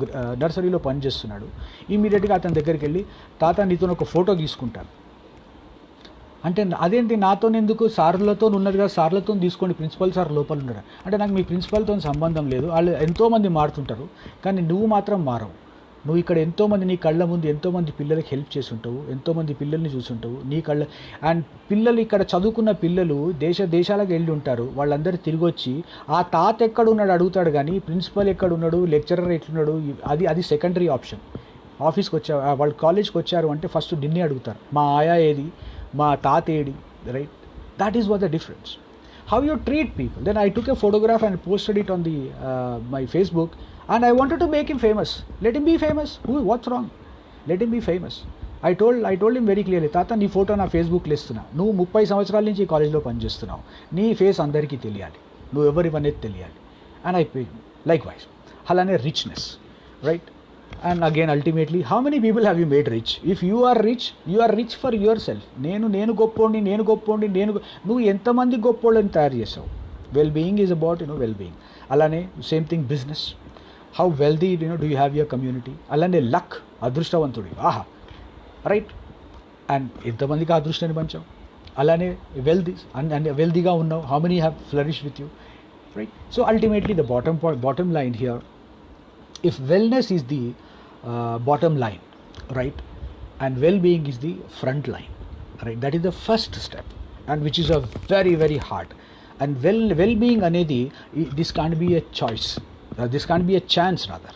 నర్సరీలో పనిచేస్తున్నాడు. ఇమీడియట్గా అతని దగ్గరికి వెళ్ళి, తాత నీతో ఒక ఫోటో తీసుకుంటాను అంటే, అదేంటి నాతో ఎందుకు, సార్లతో ఉన్నది కదా, సార్లతో తీసుకోండి, ప్రిన్సిపల్ సార్ లోపల ఉన్నాడు అంటే, నాకు మీ ప్రిన్సిపల్తో సంబంధం లేదు, వాళ్ళు ఎంతోమంది మారుతుంటారు కానీ నువ్వు మాత్రం మారవు. నువ్వు ఇక్కడ ఎంతోమంది నీ కళ్ళ ముందు ఎంతోమంది పిల్లలకి హెల్ప్ చేసి ఉంటావు, ఎంతోమంది పిల్లల్ని చూసుంటావు నీ కళ్ళ. అండ్ పిల్లలు ఇక్కడ చదువుకున్న పిల్లలు దేశాలకు వెళ్ళి ఉంటారు, వాళ్ళందరూ తిరిగి వచ్చి ఆ తాత ఎక్కడున్నాడు అడుగుతాడు కానీ ప్రిన్సిపల్ ఎక్కడున్నాడు, లెక్చరర్ ఎట్లున్నాడు, అది సెకండరీ ఆప్షన్. ఆఫీస్కి వచ్చా వాళ్ళు కాలేజ్కి వచ్చారు అంటే ఫస్ట్ నిన్నే అడుగుతారు, మా ఆయా ఏది, మా తాత AD, right? That is what the difference. How you treat people. Then I took a photograph and posted it on the my Facebook, and I wanted to make him famous. Let him be famous. What's wrong? Let him be famous. I told him very clearly, తాత నీ photo నా ఫేస్బుక్లో ఇస్తున్నా, నువ్వు 30 సంవత్సరాల నుంచి ఈ కాలేజ్లో పనిచేస్తున్నావు, నీ ఫేస్ అందరికీ తెలియాలి, నువ్వు ఎవరివనేది తెలియాలి. And I pay likewise. అలానే richness, right? And again, ultimately, how many people have you made rich? If you are rich for yourself. నేను గొప్పోండి, నువ్వు ఎంతమంది గొప్పోళ్ళని తయారు చేసావు. Well being is about well being. అలానే same thing business. How wealthy do you have your community. అలానే luck, అదృష్టవంతుడి, ఆహా, రైట్? అండ్ ఎంతమందికి అదృష్టాన్ని పంచావు. అలానే వెల్దీగా ఉన్నావు, how many have flourish with you, right? So ultimately the bottom line here, if wellness is the bottom line, right, and well-being is the front line, right, that is the first step, and which is a very very hard. And well-being anedi, this can't be a choice, this can't be a chance, rather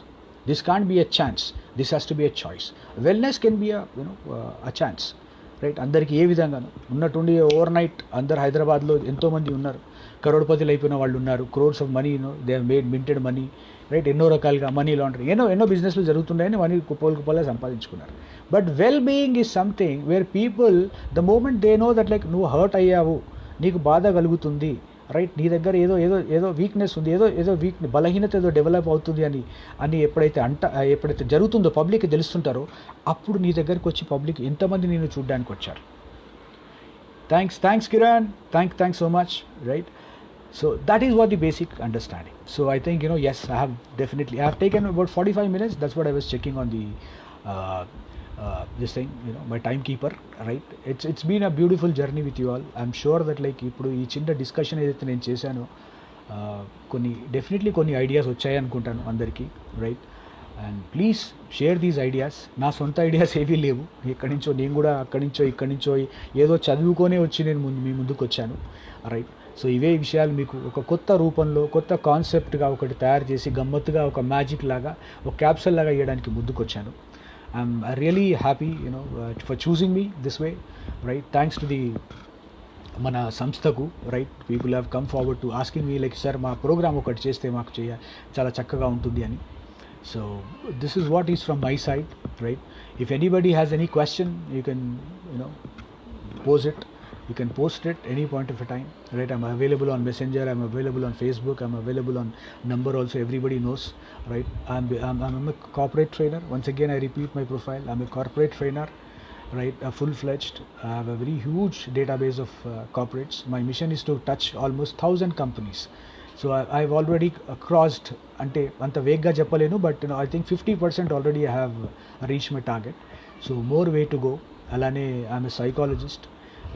this can't be a chance, this has to be a choice. Wellness can be a chance, right? అందరికి ఏ విధంగా ఉన్నట్టుండి over night అందరు హైదరాబాద్లో ఎంతోమంది ఉన్నారు, కరోడ్పతిలు అయిపోయిన వాళ్ళు ఉన్నారు, crores of money, they have made minted money, right? ఎన్నో రకాలుగా మనీ లాండరింగ్, ఎన్నో బిజినెస్లు జరుగుతున్నాయని మనీ కుప్పలుగా సంపాదించుకున్నారు. But well being is something where people, the moment they know that like నువ్వు హర్ట్ అయ్యావు, నీకు బాధ కలుగుతుంది, రైట్, నీ దగ్గర ఏదో వీక్నెస్ ఉంది, ఏదో బలహీనత ఏదో డెవలప్ అవుతుంది అని ఎప్పుడైతే జరుగుతుందో పబ్లిక్కి తెలుస్తుంటారో, అప్పుడు నీ దగ్గరికి వచ్చి పబ్లిక్ ఎంతమంది నేను చూడడానికి వచ్చారు. Thanks Kiran, thanks so much, right? So that is what the basic understanding. So I think, yes, I have taken about 45 minutes. That's what I was checking on the this thing, my timekeeper, right? It's been a beautiful journey with you all. I'm sure that like ఇప్పుడు ఈ చిన్న discussion ఏదైతే నేను చేశానో కొన్ని ideas వచ్చాయి అనుకుంటాను అందరికీ, right? And please share these ideas. నా సొంత ఐడియాస్ ఏవీ లేవు, ఎక్కడి నుంచో నేను కూడా ఇక్కడి నుంచో ఏదో చదువుకొనే వచ్చి నేను మీ ముందుకు వచ్చాను, రైట్? సో ఇవే విషయాలు మీకు ఒక కొత్త రూపంలో, కొత్త కాన్సెప్ట్గా ఒకటి తయారు చేసి గమ్మత్తుగా ఒక మ్యాజిక్ లాగా, ఒక క్యాప్సల్ లాగా ఇవ్వడానికి ముందుకు వచ్చాను. I'm really happy for choosing me this way, right? Thanks to the మన సంస్థకు, right? People have come forward to asking me like, sir మా ప్రోగ్రామ్ ఒకటి చేస్తే మాకు చాలా చక్కగా ఉంటుంది అని. So this is what is from my side, right? If anybody has any question, you can pose it. You can post it any point of a time, right? I'm available on Messenger, I'm available on Facebook, I'm available on number also, everybody knows, right? I'm a corporate trainer. Once again I repeat my profile, I'm a corporate trainer, right? A full-fledged. I have a very huge database of corporates. My mission is to touch almost 1,000 companies. So I've already crossed, ante anta vegga cheppalenu, but I think 50% already I have reached my target. So more way to go. Alane I'm a psychologist,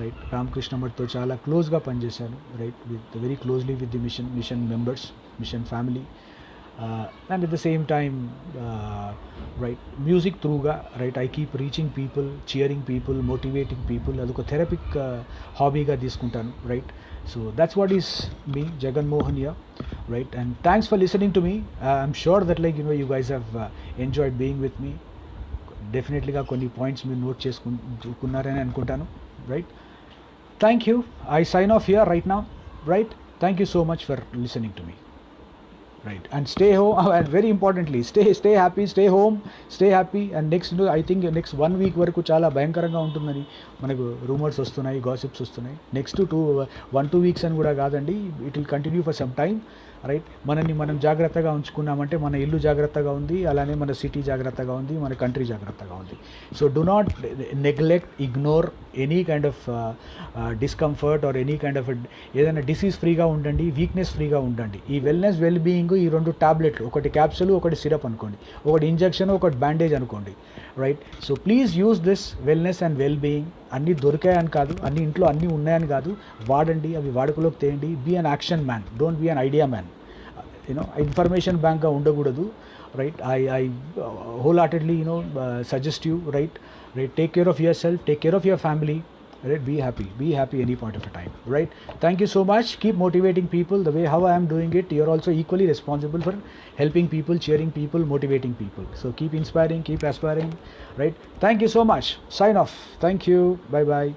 right? Ramakrishna Mathto chala close ga pan chesanu, right? Very closely with the mission members, mission family, and at the same time, right, music through ga, right, I keep reaching people, cheering people, motivating people. Adoka therapeutic hobby ga తీసుకుంటాను, right? So that's what is me, Jagan Mohan here, right? And thanks for listening to me. I'm sure that like you guys have enjoyed being with me. Definitely ga konni points మీరు note చేసుకున్నారని అనుకుంటాను, right? thank you. I sign off here right now. Right. Thank you so much for listening to me. Right, and stay home. And very importantly, stay happy, stay home, stay happy. And next, I think next 1 week వరకు చాలా భయంకరంగా ఉంటుందని మనకు rumours వస్తున్నాయి, gossips వస్తున్నాయి. Next 1-2 weeks అని కూడా కాదండి, it will continue for some time. Right, మనల్ని మనం జాగ్రత్తగా ఉంచుకున్నామంటే మన ఇల్లు జాగ్రత్తగా ఉంది, అలానే మన సిటీ జాగ్రత్తగా ఉంది, మన కంట్రీ జాగ్రత్తగా ఉంది. So do not neglect, ignore any kind of discomfort or any kind of ఏదైనా డిసీజ్ ఫ్రీగా ఉండండి, వీక్నెస్ ఫ్రీగా ఉండండి. ఈ వెల్నెస్ వెల్ బీయింగ్ ఈ 2 టాబ్లెట్లు, ఒకటి క్యాప్సూల్, ఒకటి సిరప్ అనుకోండి, ఒకటి ఇంజెక్షన్, ఒకటి బ్యాండేజ్ అనుకోండి. Right, so please use this wellness and well being. అన్నీ దొరికాయని కాదు, అన్ని ఇంట్లో అన్నీ ఉన్నాయని కాదు, వాడండి, అవి వాడుకలోకి తేయండి. Be an action man, don't be an idea man. Information బ్యాంక్గా ఉండకూడదు. Right, I wholeheartedly suggest you, right, take care of yourself, take care of your family. Right, be happy any point of a time. Right, thank you so much. Keep motivating people the way how I am doing it. You're also equally responsible for helping people, cheering people, motivating people. So keep inspiring, keep aspiring. Right, thank you so much. Sign off. Thank you. Bye bye.